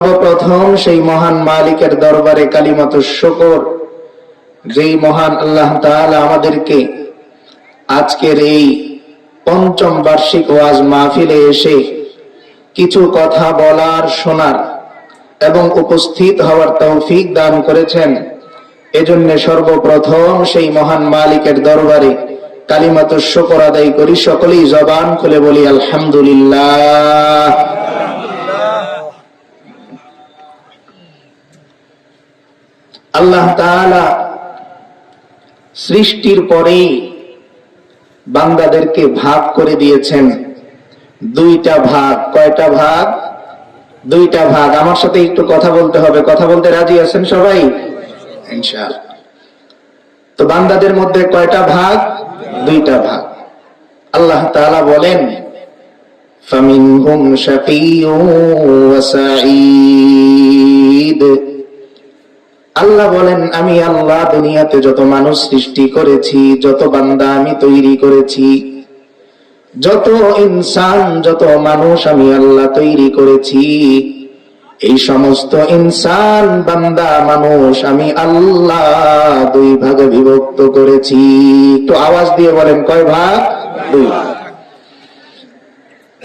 সর্বপ্রথম সেই মহান মালিকের দরবারে কালিমাতু শুকর, যেই মহান আল্লাহ তাআলা আমাদেরকে আজকের এই পঞ্চম বার্ষিক ওয়াজ মাহফিলে এসে কিছু কথা বলার, শোনার এবং উপস্থিত হওয়ার তৌফিক দান করেছেন। এজন্য সর্বপ্রথম সেই মহান মালিকের দরবারে কালিমাতু শুকর আদায় করি। সকলেই জবান খুলে বলি আলহামদুলিল্লাহ। আল্লাহ তাআলা সৃষ্টির পরেই বান্দাদেরকে ভাগ করে দিয়েছেন দুইটা ভাগ। কয়টা ভাগ? দুইটা ভাগ। আমার সাথে একটু কথা বলতে হবে। কথা বলতে রাজি আছেন সবাই? ইনশাআল্লাহ। তো বান্দাদের মধ্যে কয়টা ভাগ? দুইটা ভাগ। আল্লাহ তাআলা বলেন, ফামিনহুম শাকিয়্যুন ওয়া সাঈদ। আল্লাহ বলেন, আমি আল্লাহ দুনিয়াতে যত মানুষ সৃষ্টি করেছি, যত বান্দা আমি তৈরি করেছি, যত ইনসান, যত মানুষ আমি আল্লাহ তৈরি করেছি, এই সমস্ত ইনসান, বান্দা, মানুষ আমি আল্লাহ দুই ভাগে বিভক্ত করেছি। তো আওয়াজ দিয়ে বলেন, কয় ভাগ? দুই ভাগ।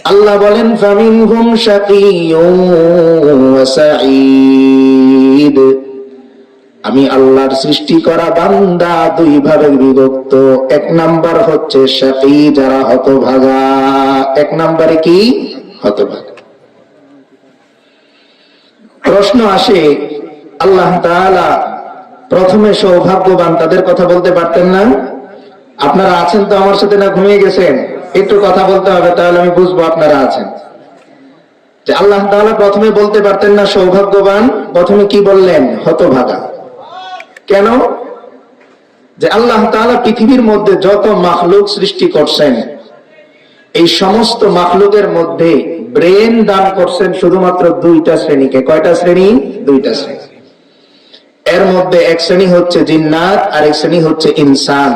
আল্লাহ বলেন, ফামিনহুম শাকিয়্যুন ওয়া সাঈদ। আমি আল্লাহর সৃষ্টি করা বান্দা দুই ভাগে বিভক্ত। এক নাম্বার হচ্ছে শাকী, যারা হতভাগা। এক নাম্বারে কি? হতভাগা। প্রশ্ন আসে, আল্লাহ তাআলা প্রথমে সৌভাগ্যবান তাদের কথা বলতে পারতেন না? আপনারা আছেন তো আমার সাথে, না ঘুমিয়ে গেছেন? একটু কথা বলতে হবে, তাহলে আমি বুঝবো আপনারা আছেন। যে আল্লাহ তাআলা প্রথমে বলতে পারতেন না সৌভাগ্যবান? প্রথমে কি বললেন? হতভাগা। কেন? যে আল্লাহ তাআলা পৃথিবীর মধ্যে যত মাখলুক সৃষ্টি করছেন, এই সমস্ত মাখলুকের মধ্যে ব্রেন দান করছেন শুধুমাত্র দুইটা শ্রেণীকে। কয়টা শ্রেণী? দুইটা শ্রেণী। এর মধ্যে এক শ্রেণী হচ্ছে জিন্নাত, আর এক শ্রেণী হচ্ছে ইনসান।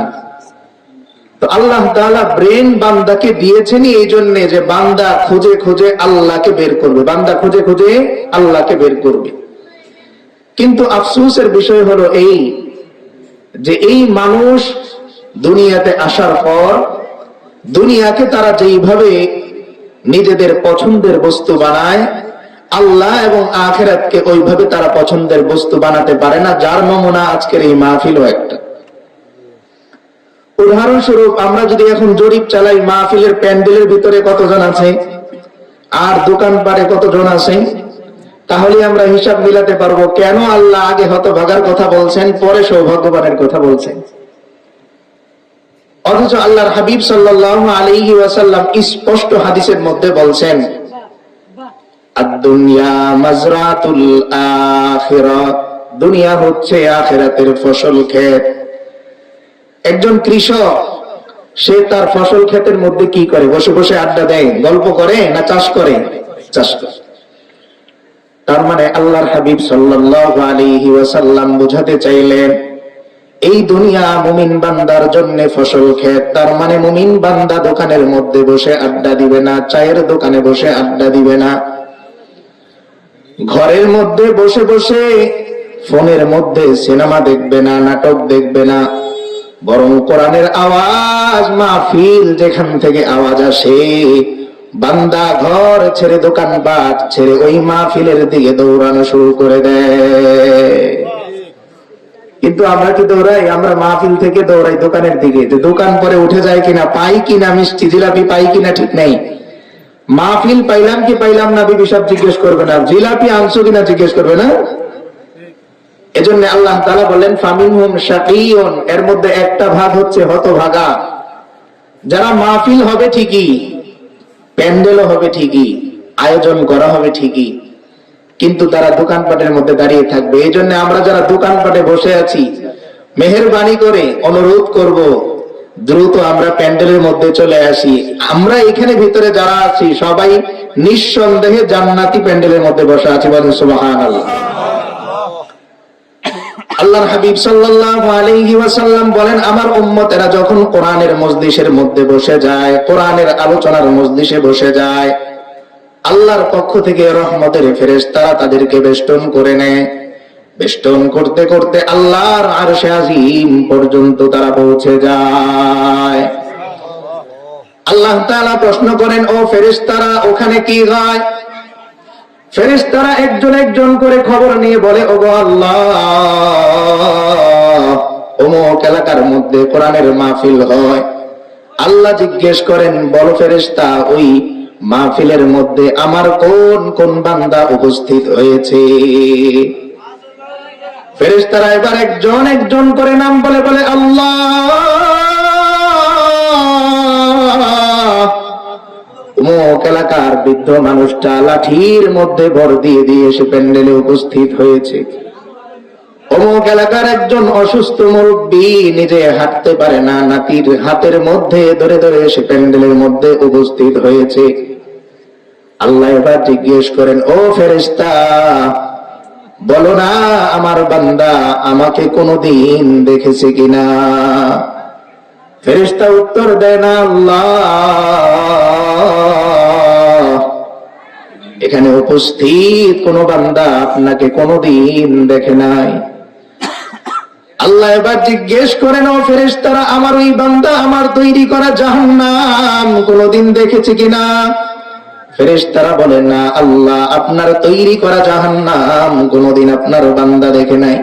তো আল্লাহ তাআলা ব্রেন বান্দাকে দিয়েছেনই এই জন্য যে বান্দা খুঁজে খুঁজে আল্লাহকে বের করবে। বান্দা খুঁজে খুঁজে আল্লাহকে বের করবে। কিন্তু আফসোসের বিষয় হলো এই যে এই মানুষ দুনিয়াতে আসার পর দুনিয়াকে তারা যেইভাবে নিজেদের পছন্দের বস্তু বানায়, আল্লাহ এবং আখিরাতকে ওইভাবে তারা পছন্দের বস্তু বানাতে পারে না। যার নমুনা আজকের এই মাহফিলও একটা। উদাহরণস্বরূপ, আমরা যদি এখন জরিপ চালাই, মাহফিলের প্যান্ডেলের ভিতরে কতজন আছে আর দোকানপাটে কতজন আছে, তাহলে আমরা হিসাব মিলাতে পারবো কেন আল্লাহ আগে হতভাগার কথা বলছেন, পরে সৌভাগ্যবানের কথা বলছেন। অথচ আল্লাহর হাবিব সাল্লাল্লাহু আলাইহি ওয়াসাল্লাম স্পষ্ট হাদিসের মধ্যে বলছেন, আদ-দুনিয়া মাজরাতুল আখিরাহ। দুনিয়া হচ্ছে আখিরাতের ফসল ক্ষেত। একজন কৃষক, সে তার ফসল ক্ষেতের মধ্যে কি করে? বসে বসে আড্ডা দেয়, গল্প করে, না চাষ করে? চাষ করে। তার মানে আল্লাহর হাবিব সাল্লাল্লাহু আলাইহি ওয়াসাল্লাম বোঝাতে চাইলেন, এই দুনিয়া মুমিন বান্দার জন্য ফসল ক্ষেত। তার মানে মুমিন বান্দা দোকানের মধ্যে বসে আড্ডা দিবে না, চায়ের দোকানে বসে আড্ডা দিবে না, ঘরের মধ্যে বসে বসে ফোনের মধ্যে সিনেমা দেখবে না, নাটক দেখবে না, বরং কোরআনের আওয়াজ, মাহফিল যেখান থেকে আওয়াজ আসে, বান্দা ঘর ছেড়ে, দোকানপাট ছেড়ে ওই মাহফিলের দিকে দৌড়ানো শুরু করে দেয়। কিন্তু আমরা কি দৌড়াই? আমরা মাহফিল থেকে দৌড়াই দোকানের দিকে। যে দোকান পরে উঠে যায় কিনা, পাই কিনা মিষ্টি জিলাপি, পাই কিনা ঠিক নেই। মাহফিল পাইলাম কি পাইলাম না বিবি সব জিজ্ঞেস করবে না, জিলাপি আনছো কিনা জিজ্ঞেস করবে না। এজন্য আল্লাহ তাআলা বলেন, ফামিনহুম শাকিয়্যুন। এর মধ্যে একটা ভাগ হচ্ছে হতভাগা। যারা মাহফিল হবে ঠিকই, প্যান্ডেলও হবে ঠিকই, আয়োজন করা হবে ঠিকই, কিন্তু তারা দোকানপাটের মধ্যে দাঁড়িয়ে থাকবে। এই জন্য আমরা যারা দোকানপাটে বসে আছি, মেহেরবানি করে অনুরোধ করব, দ্রুত আমরা প্যান্ডেলের মধ্যে চলে আসি। আমরা এখানে ভিতরে যারা আছি সবাই নিঃসন্দেহে জান্নাতি প্যান্ডেলের মধ্যে বসে আছি। বলেন সুবহানাল্লাহ। আল্লাহর হাবিব সাল্লাল্লাহু আলাইহি ওয়াসাল্লাম বলেন, আমার উম্মতেরা যখন কোরআনের মজলিসের মধ্যে বসে যায়, কোরআনের আলোচনার মজলিসে বসে যায়, আল্লাহর পক্ষ থেকে রহমতের ফেরেশতারা তাদেরকে বেষ্টন করে নেয়। বেষ্টন করতে করতে আল্লাহর আরশে আজিম পর্যন্ত তারা পৌঁছে যায়। আল্লাহ তাআলা প্রশ্ন করেন, ও ফেরেশতারা ওখানে কি হয়? ফেরেশতারা একজন একজন করে খবর নিয়ে বলে, ওগো আল্লাহ, অমুক এলাকার মধ্যে কোরআনের মাহফিল হয়। আল্লাহ জিজ্ঞেস করেন, বলো ফেরেশতা, ওই মাহফিলের মধ্যে আমার কোন কোন বান্দা উপস্থিত হয়েছে? ফেরেশতারা এবার একজন একজন করে নাম বলে বলে, আল্লাহ, অমুক এলাকার বৃদ্ধ মানুষটা লাঠির মধ্যে ভর দিয়ে দিয়ে এসে প্যান্ডেলে উপস্থিত হয়েছে। অমুক এলাকার একজন অসুস্থ মুরব্বী নিজে হাঁটতে পারে না, নাতির হাতের মধ্যে ধরে ধরে এসে প্যান্ডেলের মধ্যে উপস্থিত হয়েছে। আল্লাহ এবার জিজ্ঞেস করেন, ও ফেরেশতা, বলো না আমার বান্দা আমাকে কোনদিন দেখেছে কিনা? ফেরেশতা উত্তর দেয় না, আল্লাহ, এখানে উপস্থিত কোন বান্দা আপনাকে কোনদিন দেখে নাই। আল্লাহ এবার জিজ্ঞেস করেন, ও ফেরেশতারা, আমার ওই বান্দা আমার তৈরি করা জাহান্নাম কোনদিন দেখেছে কিনা? ফেরেশতারা বলেন, না আল্লাহ, আপনার তৈরি করা জাহান্নাম কোনদিন আপনার বান্দা দেখে নাই।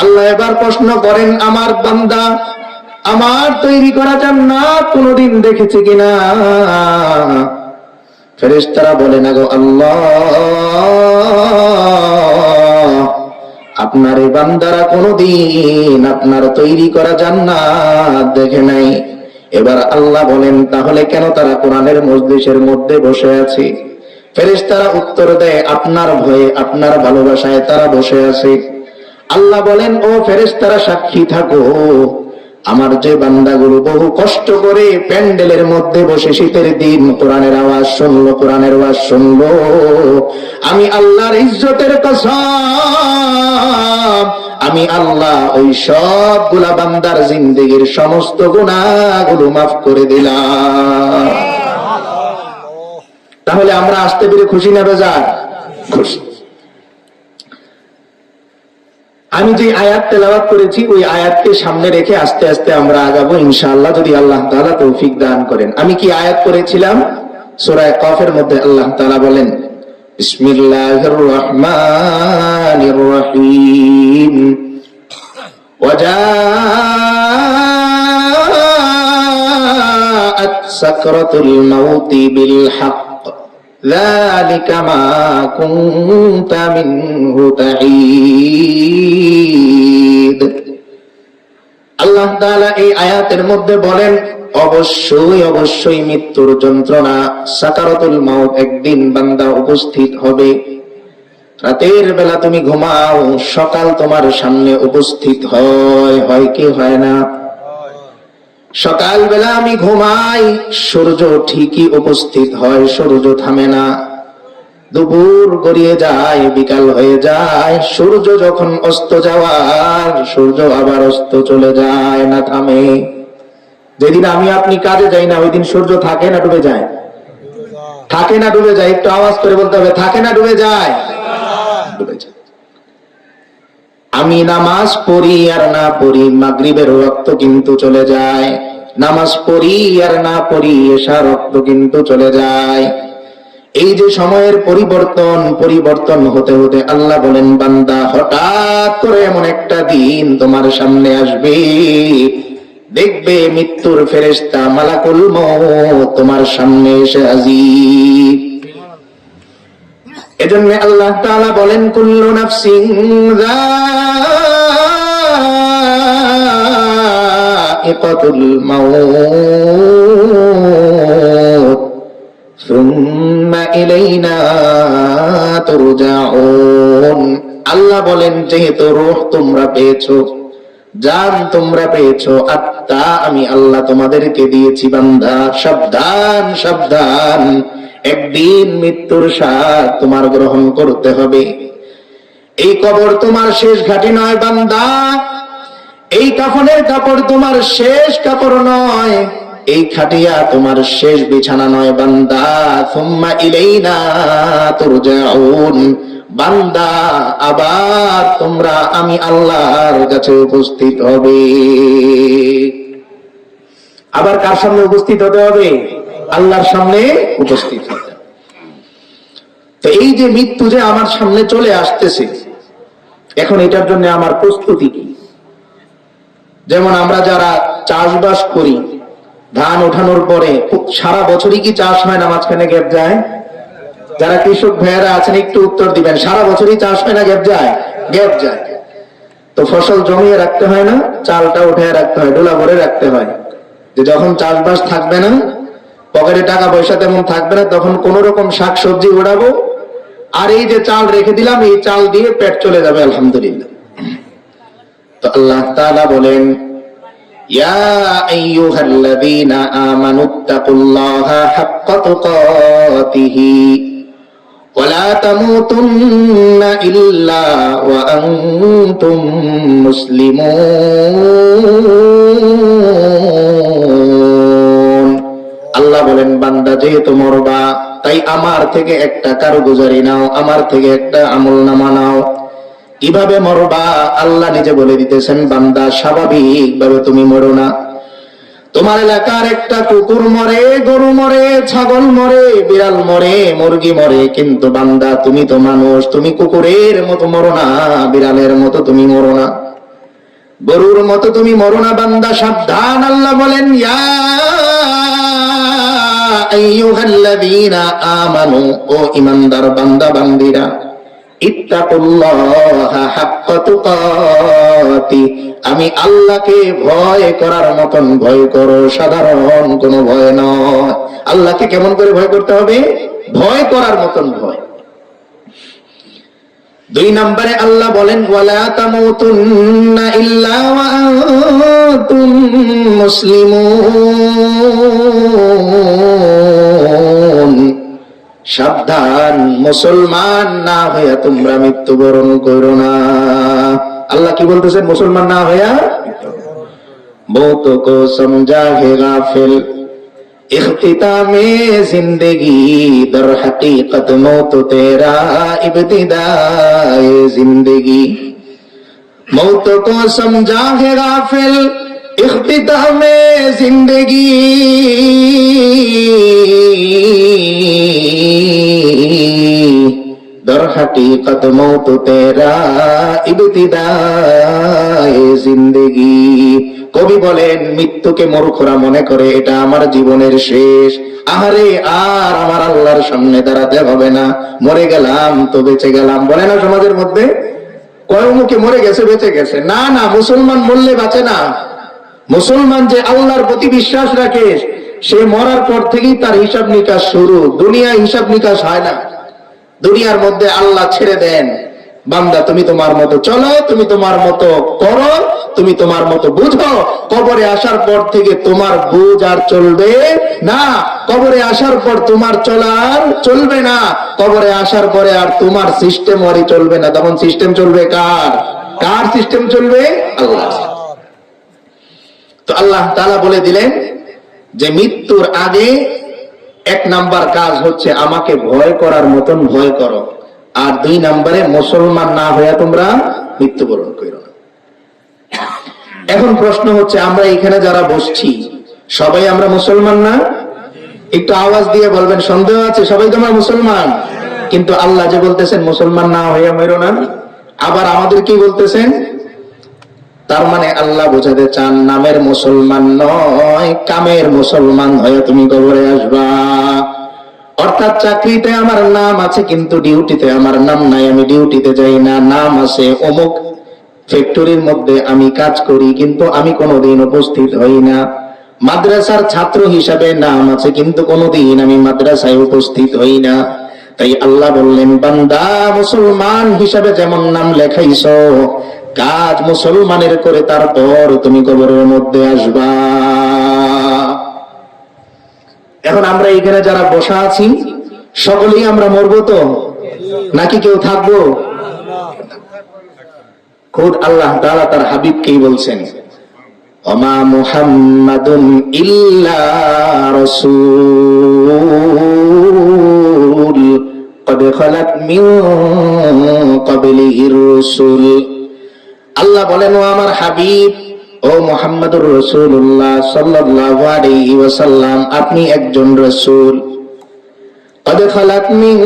আল্লাহ এবার প্রশ্ন করেন, আমার বান্দা আমার তৈরি করা জান্নাত কোনদিন দেখেছে কিনা? ফেরেশতারা বলেন, গো আল্লাহ, আপনার এই বান্দারা কোনদিন আপনার তৈরি করা জান্নাত দেখে নাই। এবার আল্লাহ বলেন, তাহলে কেন তারা কোরআনের মজলিসের মধ্যে বসে আছে? ফেরেশতারা উত্তর দেয়, আপনার ভয়ে, আপনার ভালোবাসায় তারা বসে আছে। আল্লাহ বলেন, ও ফেরেশতারা, সাক্ষী থাকো, আমার যে বান্দাগুলো বহু কষ্ট করে প্যান্ডেলের মধ্যে বসে শীতের দিন কোরআনের আওয়াজ শুনলো, কোরআনের আওয়াজ শুনলো, আমি আল্লাহর ইজ্জতের কসম, আমি আল্লাহ ওই সবগুলা বান্দার জিন্দেগির সমস্ত গুনাহগুলো মাফ করে দিলাম। তাহলে আমরা আসতে পেরে খুশি না বেজার? খুশি। আমি যে আয়াত তেলাওয়াত করেছি ওই আয়াতকে সামনে রেখে আস্তে আস্তে আমরা আগাবো ইনশাআল্লাহ, যদি আল্লাহ তাআলা তৌফিক দান করেন। আমি কি আয়াত করেছিলাম? সূরা কফের মধ্যে আল্লাহ তাআলা বলেন, বিসমিল্লাহির রহমানির রহিম, ওয়াজাআত সাকরাতুল মাউতি বিল হক, যালিকা মা কুনতা মিনহু তাঈদ। আল্লাহ তাআলা এই আয়াতের মধ্যে বলেন, অবশ্যই অবশ্যই মৃত্যুর যন্ত্রণা, সাকারাতুল মাউত, একদিন বান্দা উপস্থিত হবে। রাতের বেলা তুমি ঘুমাও, সকাল তোমার সামনে উপস্থিত হয় কি হয় না? সকাল বেলা আমি ঘুমাই, সূর্য ঠিকই উপস্থিত হয়, সূর্য থামে না। দুপুর গড়িয়ে যায়, বিকাল হয়ে যায়, সূর্য যখন অস্ত যাওয়ার, সূর্য আবার অস্ত চলে যায়, না থামে। যেদিন আমি আপনি কাজে যাই না ওই দিন সূর্য থাকে না ডুবে যায়? থাকে না ডুবে যায়? একটু আওয়াজ করে বলতে হবে, থাকে না ডুবে যায়? ডুবে যায়। আমি নামাজ পড়ি আর না পড়ি, মাগরিবের রক্ত কিন্তু চলে যায়। নামাজ পড়ি আর না পড়ি, এশার রক্ত কিন্তু চলে যায়। এই যে সময়ের পরিবর্তন হতে হতে আল্লাহ বলেন, বান্দা হঠাৎ করে এমন একটা দিন তোমার সামনে আসবে, দেখবে মৃত্যুর ফেরেশতা মালাকুল মউত তোমার সামনে এসে হাজির। এজন্য আল্লাহ তাআলা বলেন, কুল্লু নাফসিন যায়িকাতুল মাউত সুম্মা ইলাইনা তুরজাউন। আল্লাহ বলেন, যেহেতু রূহ তোমরা পেয়েছো, জান তোমরা পেয়েছো, আত্মা আমি আল্লাহ তোমাদেরকে দিয়েছি, বান্দা সাবধান সাবধান, একদিন মৃত্যুর স্বাদ তোমার গ্রহণ করতে হবে। এই কবর তোমার শেষ ঘাঁটি নয় বান্দা, এই কাফনের কাপড় তোমার শেষ কাপড় নয়। এই খাটিয়া তোমার শেষ বিছানা নয় বান্দা। সুম্মা ইলাইনা তুরজাউন, বান্দা আবার তোমরা আমি আল্লাহর কাছে উপস্থিত হবে। আবার কার সামনে উপস্থিত হতে হবে? আল্লাহর সামনে উপস্থিত হতে। তো এই যে মৃত্যু যে আমার সামনে চলে আসতেছে, এখন এটার জন্য আমার প্রস্তুতি কি? যেমন আমরা যারা চাষবাস করি, ধান ওঠানোর পরে সারা বছরই কি চাষ হয় না, মাঝখানে গ্যাপ যায়? যারা কৃষক ভাইয়েরা আছেন একটু উত্তর দিবেন, সারা বছরই চাষ হয় না গ্যাপ যায়? গ্যাপ যায়। তো ফসল জমিয়ে রাখতে হয় না, চালটা উঠে রাখতে হয়, ডোলা ভরে রাখতে হয়, যে যখন চাষবাস থাকবে না, পকেটে টাকা পয়সা তেমন থাকবে না, তখন কোন রকম শাক সবজি উড়াবো, আর এই যে চাল রেখে দিলাম, এই চাল দিয়ে পেট চলে যাবে আলহামদুলিল্লাহ। তো আল্লাহ তাআলা বলেন, ইয়া আইয়ুহাল্লাযীনা আমানুত্তাকুল্লাহা হাক্কা তুকাতিহি ওয়া লা তামুতুন্না ইল্লা ওয়া আনতুম মুসলিমুন। আল্লাহ বলেন, বান্দা যেহেতু মরবা, তাই আমার থেকে একটা কারগুজারি নাও, আমার থেকে একটা আমলনামা নাও। কিভাবে মরবা আল্লাহ নিজে বলে দিতেছেন, বান্দা স্বাভাবিক ভাবে তুমি মরো না। তোমার এলাকার একটা কুকুর মরে, গরু মরে, ছাগল মরে, বিড়াল মরে, মুরগি মরে, কিন্তু বান্দা তুমি তো মানুষ, তুমি কুকুরের মতো মরো না, বিড়ালের মতো তুমি মরো না, গরুর মতো তুমি মরো না। বান্দা সাবধান, আল্লাহ বলেন, ইয়া আইয়ুহাল্লাযীনা আমানু, ও ঈমানদার বান্দা বান্দীরা, ইত্তাকুল্লাহা হাক্কা তুকাতি, আমি আল্লাহকে ভয় করার মতন ভয় করো, সাধারণ কোনো ভয় নয়। আল্লাহকে কেমন করে ভয় করতে হবে? ভয় করার মতন ভয়। 2 নম্বরে আল্লাহ বলেন, ওয়ালা তামুতুন্না ইল্লা ওয়া আনতুম মুসলিমুন, সাবধান, মুসলমান না হইয়া তোমরা মৃত্যুবরণ করো না। আল্লাহ কি বলতেছেন? মুসলমান না হইয়া। মौत को समझा है गाफिल, इख्तितामे जिंदगी, दर हकीकत मौत तेरा इब्तिदाए जिंदगी। मौत को समझा है गाफिल, इख्तितामे जिंदगी, दर हकीकत मौत तेरा इब्तिदाए जिंदगी। কবি বলেন, মৃত্যুকে মূর্খরা মনে করে এটা আমার জীবনের শেষ। আহারে, আর আমার আল্লাহর সামনে দাঁড়াতে হবে না, মরে গেলাম তো বেঁচে গেলাম। বলে না সমাজের মধ্যে, কয় মুখে মরে গেছে বেঁচে গেছে। না না, মুসলমান মরলে বাঁচে না। মুসলমান যে আল্লাহর প্রতি বিশ্বাস রাখে, সে মরার পর থেকেই তার হিসাব নিকাশ শুরু। দুনিয়া হিসাব নিকাশ হয় না। দুনিয়ার মধ্যে আল্লাহ ছেড়ে দেন, বান্দা তুমি তোমার মতো চলো, তুমি তোমার মতো করো, তুমি তোমার মতো বুঝো। কবরে আসার পর থেকে তোমার বুঝ আর চলবে না। কবরে আসার পর তোমার চলার চলবে না। কবরে আসার পরে আর তোমার সিস্টেম ওরই চলবে না। তখন সিস্টেম চলবে কার? কার সিস্টেম চলবে? আল্লাহ। তো আল্লাহ তাআলা বলে দিলেন যে মৃত্যুর আগে 1 নাম্বার কাজ হচ্ছে আমাকে ভয় করার মতন ভয় করো, আর 2 নম্বরে মুসলমান না হইয়া তোমরা মৃত্যুবরণ করো না। এখন প্রশ্ন হচ্ছে, আমরা এখানে যারা বসছি সবাই আমরা মুসলমান না? একটু আওয়াজ দিয়ে বলবেন, সন্দেহ আছে? সবাই তো আমরা মুসলমান, কিন্তু আল্লাহ যে বলতেছেন মুসলমান না হইয়া মরো না, আবার আমাদের কি বলতেছেন? তার মানে আল্লাহ বোঝাতে চান, নামের মুসলমান নয়, কামের মুসলমান হয়ে তুমি কবরে আসবা। অর্থাৎ চাকরিতে আমার নাম আছে কিন্তু ডিউটিতে আমার নাম নাই, আমি ডিউটিতে যাই না। নাম আছে অমুক ফ্যাক্টরির মধ্যে আমি কাজ করি, কিন্তু আমি কোনোদিন উপস্থিত হই না। মাদ্রাসার ছাত্র হিসাবে নাম আছে, কিন্তু কোনোদিন আমি মাদ্রাসায় উপস্থিত হই না। তাই আল্লাহ বললেন, বান্দা মুসলমান হিসাবে যেমন নাম লেখাইছো, কাজ মুসলমানের করে তারপর তুমি কবরের মধ্যে আসবা। এখন আমরা এখানে যারা বসা আছি সকলেই আমরা মরবো তো, নাকি কেউ থাকবো? খুদ আল্লাহ তাআলা তার হাবিবকেই বলছেন, ওমা মুহাম্মাদুন ইল্লা রাসূল কদ খালাত মিন ক্বাবলিহির রাসূল। আল্লাহ বলেন, ও আমার হাবিব, ও মুহাম্মদুর রাসূলুল্লাহ সাল্লাল্লাহু আলাইহি ওয়াসাল্লাম, আপনি একজন রাসূল। কদ খালাত মিন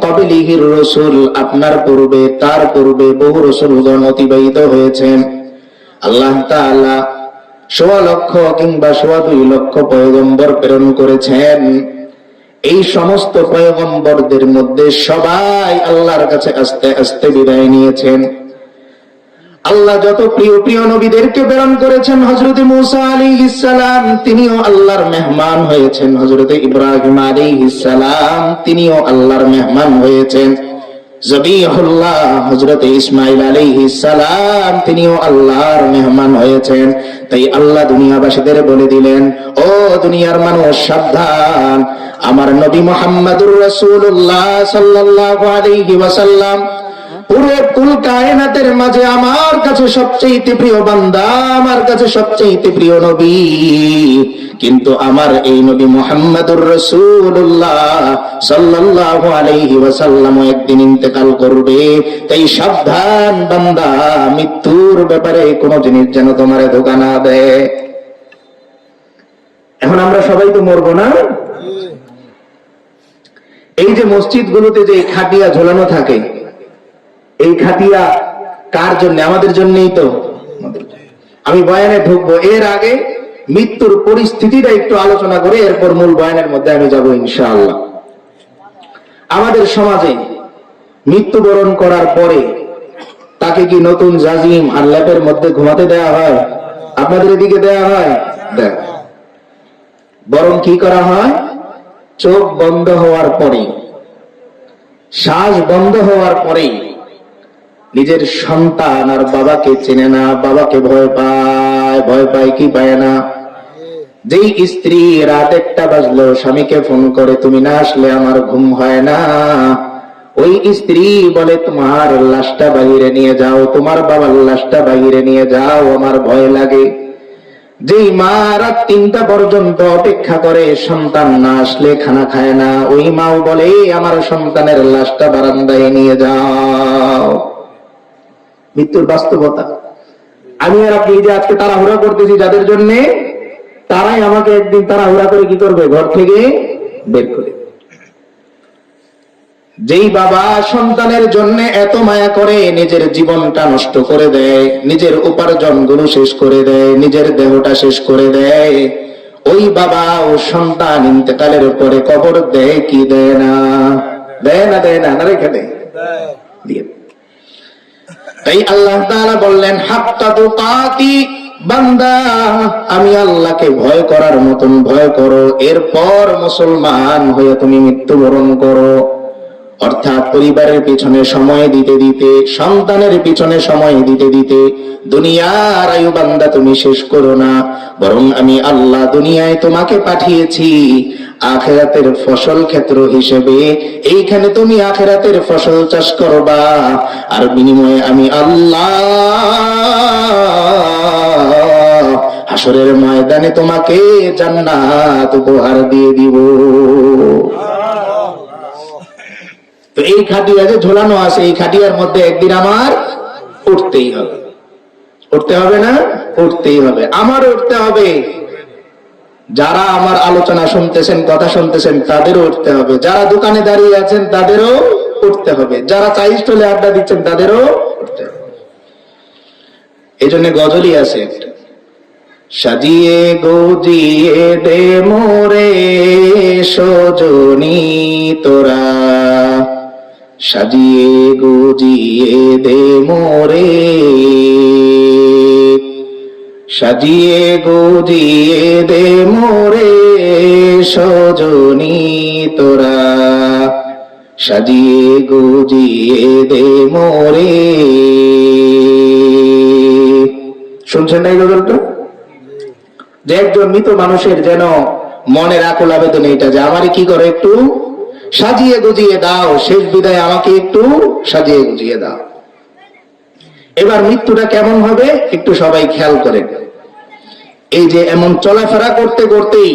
ক্বাবলিহির রাসূল, আপনার পূর্বে, তার পূর্বে বহু রাসূলগণ অতিবাহিত হয়েছেন। আল্লাহ তাআলা ১.৫ লক্ষ কিংবা ২.৫ লক্ষ পয়গম্বর প্রেরণ করেছেন। এই সমস্ত পয়গম্বরদের মধ্যে সবাই আল্লাহর কাছে আস্তে আস্তে বিদায় নিয়েছেন। আল্লাহ যত প্রিয় প্রিয় নবীদেরকে প্রেরণ করেছেন, হযরত মূসা আলাইহিস সালাম তিনিও আল্লাহর মেহমান হয়েছেন, হযরত ইব্রাহিম আলাইহিস সালাম তিনিও আল্লাহর মেহমান হয়েছেন, জবিহুল্লাহ হযরত ইসমাঈল আলাইহিস সালাম তিনিও আল্লাহর মেহমান হয়েছেন। তাই আল্লাহ দুনিয়াবাসীদের বলে দিলেন, ও দুনিয়ার মানুষ সাবধান, আমার নবী মুহাম্মদুর রাসূলুল্লাহ সাল্লাল্লাহু আলাইহি ওয়াসাল্লাম পুরো কুল কায়নাতের মাঝে আমার কাছে সবচেয়ে প্রিয় বান্দা, আমার কাছে সবচেয়ে প্রিয় নবী। কিন্তু আমার এই নবী মুহাম্মদুর রাসূলুল্লাহ সাল্লাল্লাহু আলাইহি ওয়াসাল্লাম একদিন ইন্তেকাল করবে। তাই সাবধান বান্দা, মৃত্যুর ব্যাপারে কোনো জিনিস যেন তোমারে ধোঁকা না দেয়। এখন আমরা সবাই তো মরবো না? এই যে মসজিদগুলোতে যে খাটিয়া ঝোলানো থাকে, এই খাটিয়া কার জন্য? আমাদের জন্যই তো। আমি বয়ানে ঢুকবো, এর আগে মৃত্যুর পরিস্থিতিটা একটু আলোচনা করে এরপর মূল বয়ানের মধ্যে আমি যাব ইনশাআল্লাহ। আমাদের সমাজে মৃত্যুবরণ করার পরে তাকে কি নতুন জাজিম আর ল্যাপের মধ্যে ঘুমাতে দেয়া হয়? আপনাদের এদিকে দেয়া হয়? বরং কি করা হয়? চোখ বন্ধ হওয়ার পরে, শ্বাস বন্ধ হওয়ার পরেই নিজের সন্তান আর বাবাকে চেনে না, বাবাকে ভয় পায়। ভয় পায় কি পায় না? যেই স্ত্রী রাত ১টা বাজলো স্বামীকে ফোন করে, তুমি না আসলে আমার ঘুম হয় না, ওই স্ত্রী বলে, তোমার লাশটা বাইরে নিয়ে যাও, তোমার বাবার লাশটা বাইরে নিয়ে যাও, আমার ভয় লাগে। যেই মা রাত ৩টা পর্যন্ত অপেক্ষা করে সন্তান না আসলে খানা খায় না, ওই মাও বলে, আমার সন্তানের লাশটা বারান্দায় নিয়ে যাও। মৃত্যুর বাস্তবতা। আমি আর আপনি যে আজকে তাড়াহুড়া করতেছি যাদের জন্য, তারাই আমাকে একদিন তাড়াহুড়া করে কি করবে? ঘর থেকে বের করে। যেই বাবা সন্তানের জন্য এত মায়া করে নিজের জীবনটা নষ্ট করে দেয়, নিজের উপার্জন গুলো শেষ করে দেয়, নিজের দেহটা শেষ করে দেয়, ওই বাবা ও সন্তান ইন্তেকালের পরে কবর দেয় কি দেয় না? দেয় না? দেয় না? না রেখে দেয়? দিয়ে। তাই আল্লাহ তাআলা বললেন, হাক্কা তুকাতি, বান্দা আমি আল্লাহকে ভয় করার মতন ভয় করো, এরপর মুসলমান হয়ে তুমি মৃত্যুবরণ করো। অর্থাৎ পরিবারের পিছনে সময় দিতে দিতে, সন্তানের পিছনে সময় দিতে দিতে দুনিয়ার আয়ু বান্দা তুমি শেষ করো না, বরং আমি আল্লাহ দুনিয়ায় তোমাকে পাঠিয়েছি আখিরাতের ফসল ক্ষেত্র হিসেবে। এইখানে তুমি আখিরাতের ফসল চাষ করবা, আর বিনিময়ে আমি আল্লাহ হাসরের ময়দানে তোমাকে জান্নাত উপহার দিয়ে দিব। তো এই খাটিয়া যে ঝোলানো আছে, এই খাটিয়ার মধ্যে একদিন আমার উঠতেই হবে। উঠতে হবে না? উঠতেই হবে। আমার উঠতে হবে। যারা আমার আলোচনা শুনতেছেন, কথা শুনতেছেন, তাদেরও উঠতে হবে। যারা দোকানে দাঁড়িয়ে আছেন তাদেরও উঠতে হবে। যারা চাই স্টলে আড্ডা দিচ্ছেন তাদেরও উঠতে হবে। এই জন্য গজলই আছে একটা, সাজিয়ে গুজিয়ে দে মোরে সজনী তোরা, সাজিয়ে গুজিয়ে দে মোরে, সাজিয়ে গুজিয়ে দে মোরে সজনী তোরা, সাজিয়ে গুজিয়ে দে মোরে। শুনছেন না এই গজলটা? যে একজন মৃত মানুষের যেন মনের আকুল আবেদন এটা, যে আমারে কি করে একটু সাজিয়ে গুজিয়ে দাও, শেষ বিদায় আমাকে একটু সাজিয়ে গুজিয়ে দাও। এবার মৃত্যুটা কেমন হবে একটু সবাই খেয়াল করেন। এই যে এমন চলাফেরা করতে করতেই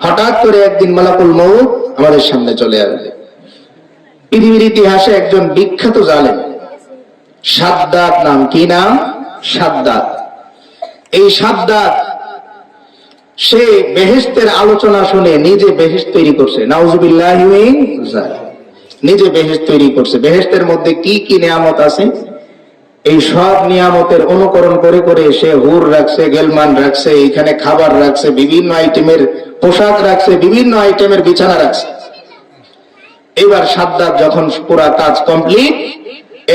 হঠাৎ করে একদিন মালাকুল মউত আমাদের সামনে চলে আসবে। পৃথিবীর ইতিহাসে একজন বিখ্যাত জালেম সাদ্দাত নাম, কি নাম? সাদ্দাত। এই সাদ্দাত সে বেহেশতের আলোচনা শুনে নিজে বেহেশত তৈরি করছে। নাউজুবিল্লাহি মিন যালিক। নিজে বেহেশত তৈরি করছে। বেহেশতের মধ্যে কি কি নিয়ামত আছে, এই সব নিয়ামতের অনুকরণ করে করে সে হুর রাখছে, গেলমান রাখছে, এখানে খাবার রাখছে, বিভিন্ন আইটেমের পোশাক রাখছে, বিভিন্ন আইটেমের বিছানা রাখছে। এবার সাদ্দাত যখন পুরা কাজ কমপ্লিট,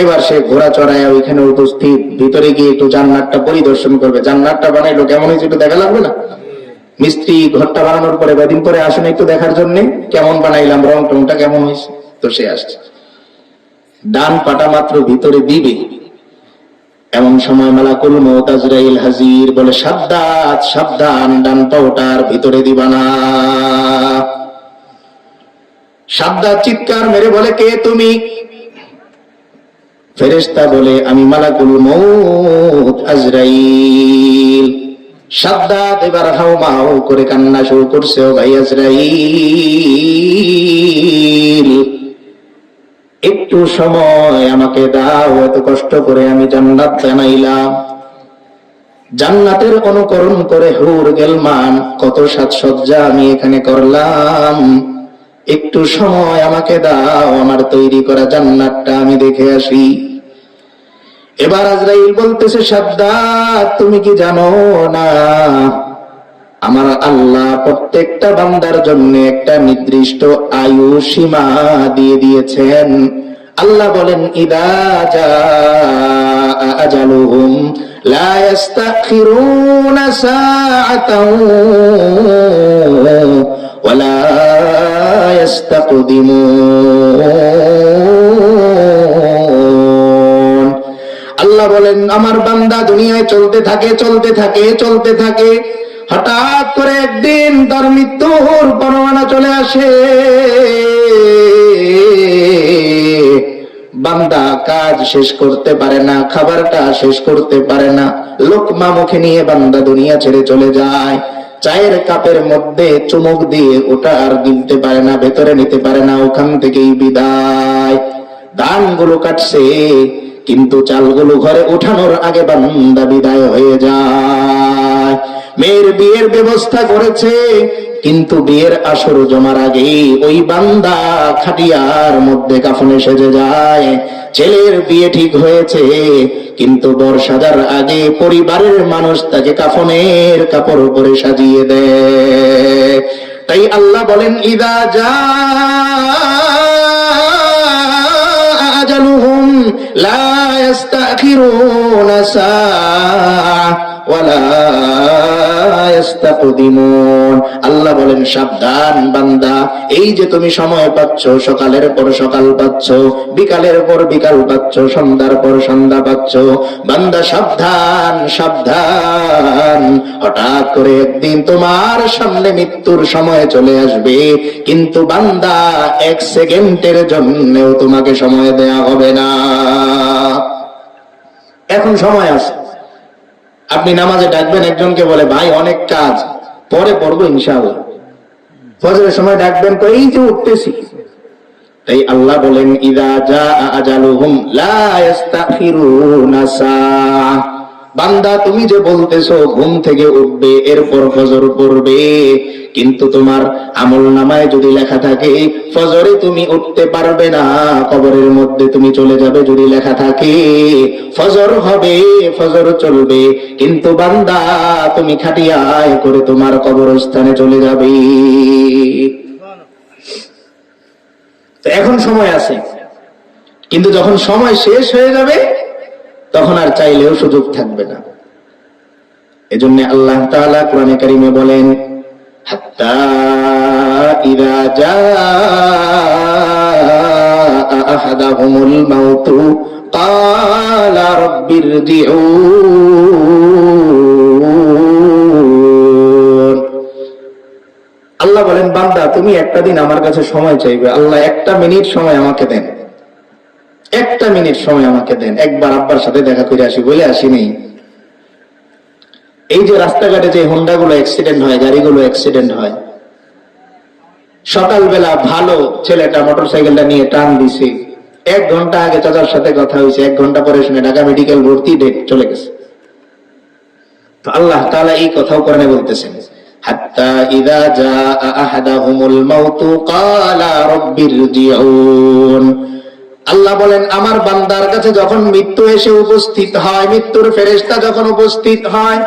এবার সে ঘোড়া চড়ায় ওইখানে উপস্থিত, ভিতরে গিয়ে একটু জান্নাতটা পরিদর্শন করবে। জান্নাতটা বানাইলো কেমন হয়েছে একটু দেখা লাগবে না? মিস্ত্রি ঘরটা বানানোর পরে কয়েকদিন পরে আসেন একটু দেখার জন্য কেমন বানাইলাম, রং টংটা কেমন হয়েছে। তো সে আসছে, ডান পাটা মাত্র ভিতরে দিবে, এমন সময় মালাকুল মউত আজরাইল হাজির, বলে সাদ্দাত সাবধান, ডান পাওটার ভিতরে দিবা না। সাদ্দাত চিৎকার মেরে বলে, কে তুমি? ফেরেশতা বলে, আমি মালাকুল মউত আজরাইল। সাদ্দাত এবার হাউমাউ করে কান্না শুরু করছে, ও ভাই আজরাইল, একটু সময় আমাকে দাও, এত কষ্ট করে আমি জান্নাত বানাইলাম, জান্নাতের অনুকরণ করে হুর গেলমান কত সাজসজ্জা আমি এখানে করলাম, একটু সময় আমাকে দাও, আমার তৈরি করা জান্নাতটা আমি দেখে আসি। এবার আজরাইল বলতেছে, সাদ্দাত তুমি কি জানো না আমার আল্লাহ প্রত্যেকটা বান্দার জন্য একটা নির্দিষ্ট আয়ু সীমা দিয়ে দিয়েছেন। আল্লাহ বলেন, ইদা জাআ আজালুহুম লা ইস্তাখিরুনা সাআতাও ওয়া লা ইস্তাকদিমুন। আল্লাহ বলেন, আমার বান্দা দুনিয়ায় চলতে থাকে চলতে থাকে চলতে থাকে, হঠাৎ করে একদিন তার মৃত্যুর পরোয়ানা চলে আসে। বান্দা কাজ শেষ করতে পারে না, খাবারটা শেষ করতে পারে না, লোকমা মুখে নিয়ে বান্দা দুনিয়া ছেড়ে চলে যায়। চায়ের কাপের মধ্যে চুমুক দিয়ে ওটা আর গিলতে পারে না, ভেতরে নিতে পারে না, ওখান থেকেই বিদায়। ধানগুলো কাটছে কিন্তু চালগুলো ঘরে উঠানোর আগে বান্দা বিদায় হয়ে যায়। মেয়ের বিয়ের ব্যবস্থা করেছে কিন্তু বিয়ের আসর জমার আগে ওই বান্দা খাটিয়ার মধ্যে কাফনে সেজে যায়। ছেলের বিয়ে ঠিক হয়েছে কিন্তু বর সাজার আগে পরিবারের মানুষ তাকে কাফনের কাপড় পরে সাজিয়ে দেয়। তাই আল্লাহ বলেন, ইদা জাআ আজালুহুম লা ইস্তাখিরুনা সাআ ওয়া লা ইস্তাকদিমুন। আল্লাহ বলেন, সাবধান বান্দা, এই যে তুমি সময় পাচ্ছ, সকালের পর সকাল পাচ্ছ, বিকালের পর বিকাল পাচ্ছ, সন্ধ্যার পর সন্ধ্যা পাচ্ছ, বান্দা সাবধান সাবধান, হঠাৎ করে একদিন তোমার সামনে মৃত্যুর সময় চলে আসবে, কিন্তু বান্দা এক সেকেন্ডের জন্যও তোমাকে সময় দেয়া হবে না। এখন সময় আছে। আপনি নামাজে ডাকবেন একজনকে, বলে ভাই অনেক কাজ, পরে পড়বো ইনশাআল্লাহ। ফজরের সময় ডাকবেন, তো এই যে উঠতেছি। তাই আল্লাহ বলেন, ইদা জাআ আজালুহুম লা ইস্তাখিরুনা সাআ। বান্দা তুমি যে বলতেছো ঘুম থেকে উঠবে, এরপর ফজর পড়বে, কিন্তু তোমার আমল নামায় যদি লেখা থাকে ফজরে তুমি উঠতে পারবে না, কবরের মধ্যে তুমি চলে যাবে, যদি লেখা থাকে ফজর হবে, ফজর চলবে, কিন্তু বান্দা তুমি খাটিয়ায় করে তোমার কবরস্থানে চলে যাবে। তো এখন সময় আছে, কিন্তু যখন সময় শেষ হয়ে যাবে তখন আর চাইলেও সুযোগ থাকবে না। এজন্য আল্লাহ তাআলা কোরআনে কারিমে বলেন, হাত্তা ইযা জাআ আহাদাহুমুল মাউতু ক্বালা রাব্বিরজিউন। আল্লাহ বলেন, বান্দা তুমি একটা দিন আমার কাছে সময় চাইবে, আল্লাহ একটা মিনিট সময় আমাকে দেন, একটা মিনিট সময় আমাকে দেন, একবার আব্বার সাথে দেখা করে আসি বলে আসিনি। এই যে রাস্তাঘাটে যে হোন্ডাগুলো অ্যাক্সিডেন্ট হয়, গাড়িগুলো অ্যাক্সিডেন্ট হয়, সকালবেলা ভালো ছেলেটা মোটরসাইকেলটা নিয়ে টান দিছে, 1 ঘন্টা আগে চাচার সাথে কথা হয়েছে, 1 ঘন্টা পরে শুনে ঢাকা মেডিকেল ভর্তি, ডেট চলে গেছে। তো আল্লাহ তাআলা এই কথাও কোরআনে বলতেছেন, হাত্তা ইযা জাআ আহাদাহুমুল মাউতু ক্বালা রাব্বিরজিউন। আল্লাহ বলেন, আমার বান্দার কাছে যখন মৃত্যু এসে উপস্থিত হয়, মৃত্যুর ফেরেশতা যখন উপস্থিত হয়,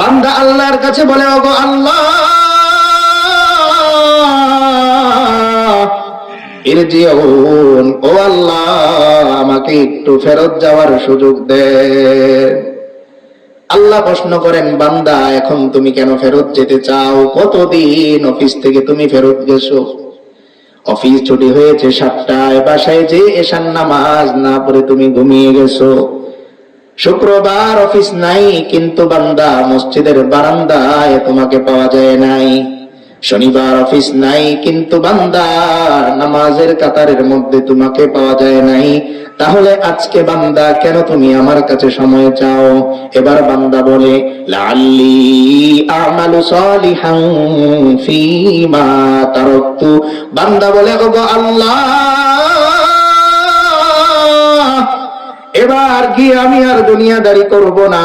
বান্দা আল্লাহর কাছে বলে, ওগো আল্লাহ, ইরজিউন, ও আল্লাহ, আমাকে একটু ফেরত যাওয়ার সুযোগ দেন। আল্লাহ প্রশ্ন করেন, বান্দা, এখন তুমি কেন ফেরত যেতে চাও? কতদিন অফিস থেকে তুমি ফেরত গেছো? অফিস ছুটি হয়েছে 7টায়, বাসায় যে এশার নামাজ না পড়ে তুমি ঘুমিয়ে গেছো। শুক্রবার অফিস নাই, কিন্তু বান্দা মসজিদের বারান্দায় তোমাকে পাওয়া যায় নাই। শনিবার অফিস নাই, কিন্তু বান্দা নামাজের কাতারের মধ্যে তোমাকে পাওয়া যায় নাই। তাহলে আজকে বান্দা কেন তুমি আমার কাছে সময় চাও? এবার বান্দা বলে, লাআল্লি আমালু সালিহান ফীমা তারাকতু। বান্দা বলে, ওগো আল্লাহ, এবার কি আমি আর দুনিয়াদারি করব না,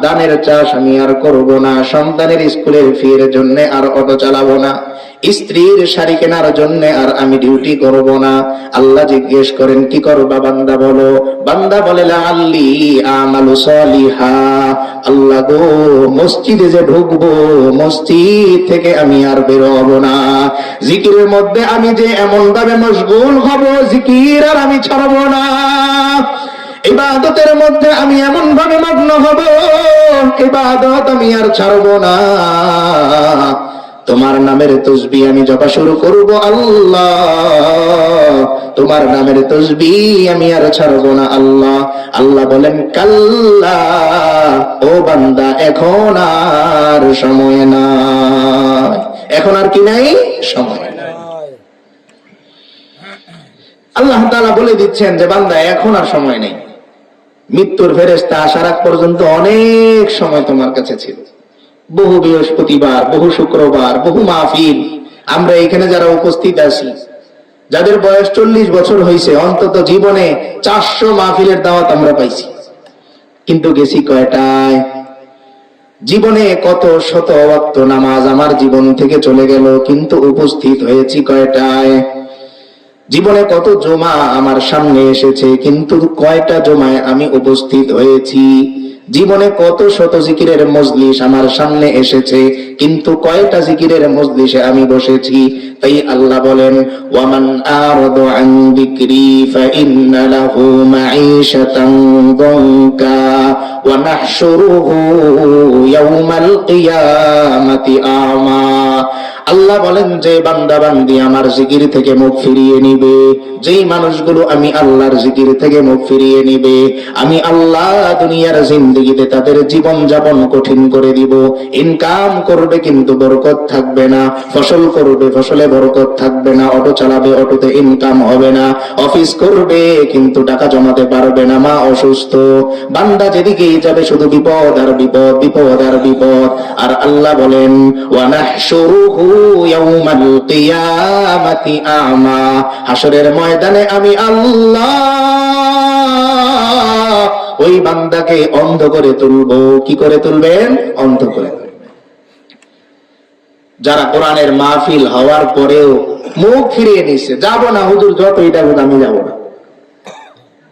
দানের চাষ আমি আর করব না, সন্তানের স্কুলের ফির জন্য আর অটো চালাবো না, স্ত্রীর শাড়ি কেনার জন্য আর আমি ডিউটি করব না। আল্লাহ জিজ্ঞেস করেন, কি করবা বান্দা বলো? বান্দা বলে, লাআল্লি আমালু সালিহা। আল্লাহ গো, মসজিদে যে ঢুকবো, মসজিদ থেকে আমি আর বের হব না। জিকিরের মধ্যে আমি যে এমন ভাবে মশগুল হব, জিকির আর আমি ছাড়ব না। ইবাদতের মধ্যে আমি এমন ভাবে মগ্ন হব, ইবাদত আমি আর ছাড়ব না। তোমার নামের তাসবিহ আমি জপা শুরু করব আল্লাহ, তোমার নামের তাসবিহ আমি আর ছাড়ব না আল্লাহ। আল্লাহ বলেন, কাল্লা, ও বান্দা, এখন আর সময় নাই। এখন আর কি নাই? সময় নাই। আল্লাহ তাআলা বলে দিচ্ছেন যে, বান্দা, এখন আর সময় নেই। মৃত্যুর ফেরেশতা আসার আগ পর্যন্ত অনেক সময় তোমার কাছে ছিল। বহু বৃহস্পতিবার, বহু শুক্রবার, বহু মাহফিল। আমরা এখানে যারা উপস্থিত আছি, যাদের বয়স 40 বছর হয়েছে, অন্তত জীবনে 400 মাহফিলের দাওয়াত আমরা পাইছি, কিন্তু গেছি কয়টায়? জীবনে কত শত ওয়াক্ত নামাজ আমার জীবন থেকে চলে গেল, কিন্তু উপস্থিত হয়েছি কয়টায়? জীবনে কত জমা আমার সামনে এসেছে, কিন্তু কয়টা জমায় আমি উপস্থিত হয়েছি? জীবনে কত শত জিকিরের মজলিস আমার সামনে এসেছে, কিন্তু কয়টা জিকিরের মজলিসে আমি বসেছি? তাই আল্লাহ বলেন, ওয়ামান আরাদা আন যিকরি ফাইন্না লাহু মাঈশাতান দানকা ওয়া নাহশুরুহু ইয়াওমাল কিয়ামাতি আমা। আল্লাহ বলেন, যে বান্দা বান্দি আমার জিকির থেকে মুখ ফিরিয়ে নিবে, যেই মানুষগুলো আমি আল্লাহর জিকির থেকে মুখ ফিরিয়ে নিবে, আমি আল্লাহ দুনিয়ার জিন্দেগিতে তাদের জীবন যাপন কঠিন করে দিব। ইনকাম করবে কিন্তু বরকত থাকবে না, ফসল করবে ফসলে বরকত থাকবে না, অটো চালাবে অটোতে ইনকাম হবে না, অফিস করবে কিন্তু টাকা জমাতে পারবে না, মা অসুস্থ। বান্দা যেদিকেই যাবে শুধু বিপদ আর বিপদ, বিপদ আর বিপদ। আর আল্লাহ বলেন, ওয়া নাহশুরুহু ইয়াউমাল কিয়ামাতি আমা। হাসরের ময়দানে আমি আল্লাহ ওই বান্দাকে অন্ধ করে তুলবো। কি করে তুলবেন? অন্ধ করে তুলবেন। যারা কোরআনের মাহফিল হওয়ার পরেও মুখ ফিরিয়ে নিচ্ছে, যাব না হুজুর, যতই ডাকুক আমি যাব না,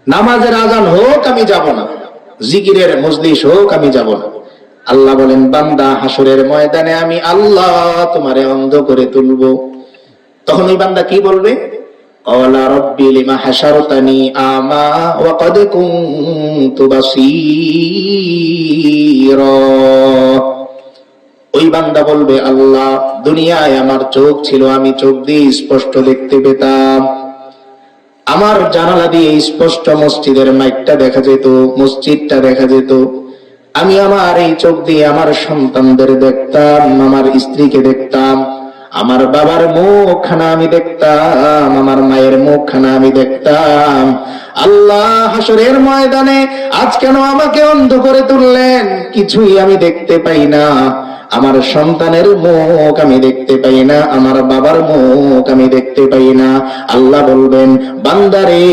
নামাজের আজান হোক আমি যাব না, জিকিরের মজলিস হোক আমি যাব না। আল্লাহ বলেন, বান্দা, হাসরের ময়দানে আমি আল্লাহ তোমারে অন্ধ করে তুলবো। তখন ওই বান্দা কি বলবে? ক্বালা রাব্বি লিমা হাশারতানি আমা ওয়া ক্বাদ কুনতু বাসীরা। ওই বান্দা বলবে, আল্লাহ, দুনিয়ায় আমার চোখ ছিল, আমি চোখ দিয়ে স্পষ্ট দেখতে পেতাম, আমার জানালা দিয়ে স্পষ্ট মসজিদের মাইকটা দেখা যেত, মসজিদটা দেখা যেত, আমি আমার এই চোখ দিয়ে আমার সন্তানদের দেখতাম, আমার স্ত্রীকে দেখতাম, আমার বাবার মুখখানা আমি দেখতাম, আমার মায়ের মুখখানা আমি দেখতাম। আল্লাহ হাসরের ময়দানে আজ কেন আমাকে অন্ধ করে তুললেন? কিছুই আমি দেখতে পাই না, আমার সন্তানের মুখ আমি দেখতে পাই না, আমার বাবার মুখ আমি দেখতে পাই না। আল্লাহ বলবেন, বান্দারে,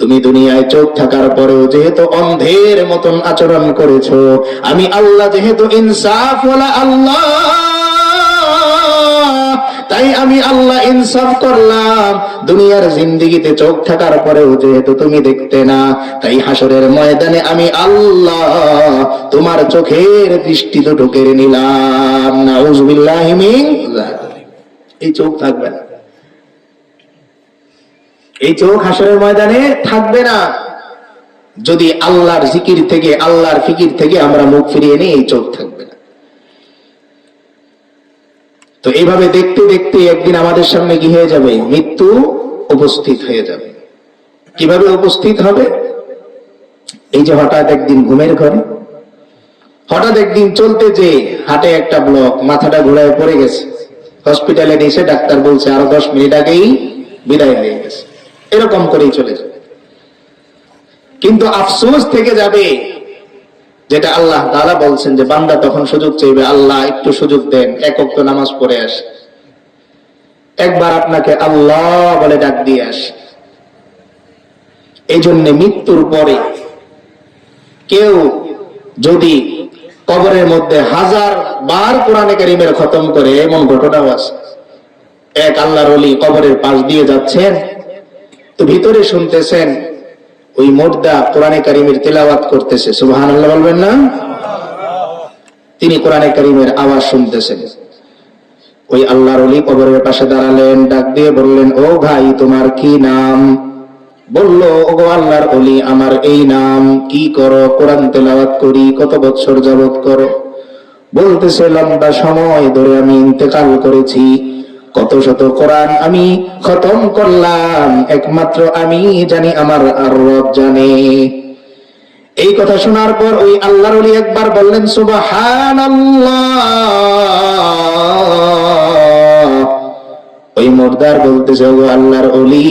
তুমি দুনিয়ায় চোখ থাকার পরেও যেহেতু অন্ধের মতন আচরণ করেছো, আমি আল্লাহ যেহেতু ইনসাফওয়ালা আল্লাহ, তাই আমি আল্লাহ ইনসাফ করলাম। দুনিয়ার জিন্দেগিতে চোখ থাকার পরেও যেহেতু তুমি দেখতে না, তাই হাসরের ময়দানে আমি আল্লাহ তোমার চোখের দৃষ্টি দুটো কেড়ে নিলাম। নাউযুবিল্লাহি মিন যালিক। এই চোখ থাকবে না, এই চোখ হাসরের ময়দানে থাকবে না। যদি আল্লাহর জিকির থেকে, আল্লাহর ফিকির থেকে আমরা মুখ ফিরিয়ে নিই, এই চোখ থাকবে না। তো এইভাবে দেখতে দেখতে একদিন আমাদের সামনে কি হয়ে যাবে? মৃত্যু উপস্থিত হয়ে যাবে। কিভাবে উপস্থিত হবে? এই যে হঠাৎ একদিন ঘুমের ঘরে, হঠাৎ একদিন চলতে যে হাটে একটা ব্লক, মাথাটা ঘুরায় পড়ে গেছে, হসপিটালে এসে ডাক্তার বলছে আরো 10 মিনিট আগেই বিদায় হয়ে গেছে, এরকম করেই চলে যাবে। কিন্তু আফসোস থেকে যাবে, যেটা আল্লাহ তাআলা বলছেন যে বান্দা তখন সুযোগ চাইবে, আল্লাহ একটু সুযোগ দেন, এক ওয়াক্ত নামাজ পড়ে আসে, একবার আপনাকে আল্লাহ বলে ডাক দিয়ে আসে। এই জন্য মৃত্যুর পরে কেউ যদি কবরের মধ্যে 1000 বার কোরআনে কারীমের খতম করে, এমন ঘটনাও আছে। এক আল্লাহর ওলি কবরের পাশ দিয়ে যাচ্ছেন, তো ভিতরে শুনতেছেন ওই মুর্দা কোরআনে কারীমের তেলাওয়াত করতেছে, সুবহানাল্লাহ বলবেন না? তিনি কোরআনে কারীমের আওয়াজ শুনতেছেন। ওই আল্লাহর ওলি কবরের পাশে দাঁড়ালেন, ডাক দিয়ে বললেন, ও ভাই, তোমার কি নাম? বলল, ওগো আল্লাহর ওলি, আমার এই নাম। কি করো? কোরআন তেলাওয়াত করি। কত বছর যাবত করো? বলতেছে, লম্বা সময় ধরে আমি ইন্তেকাল করেছি, কত শত কোরআন আমি খতম করলাম, একমাত্র আমি জানি, আমার আর রব জানে। এই কথা শোনার পর ওই আল্লাহর ওলি একবার বললেন, সুবহানাল্লাহ। ওই মুর্দার বলতেছে, ও আল্লাহর ওলি,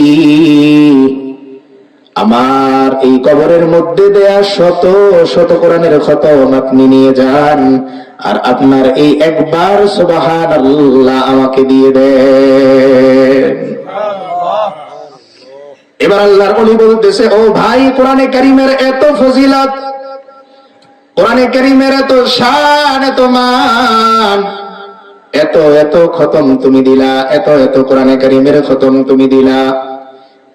আমার এই কবরের মধ্যে দেয়া শত শত কোরআনের খতম আপনি নিয়ে যান, আর আপনার এই একবার সুবহানাল্লাহ আমাকে দিয়ে দেন। এবার আল্লাহর ওলি বলতেছে, ও ভাই, কোরআনে কারীমের এত ফজিলত, কোরআনে কারীমের এত শান, এত মান, এত এত খতম তুমি দিলা, এত এত কোরআনে কারীমের খতম তুমি দিলা,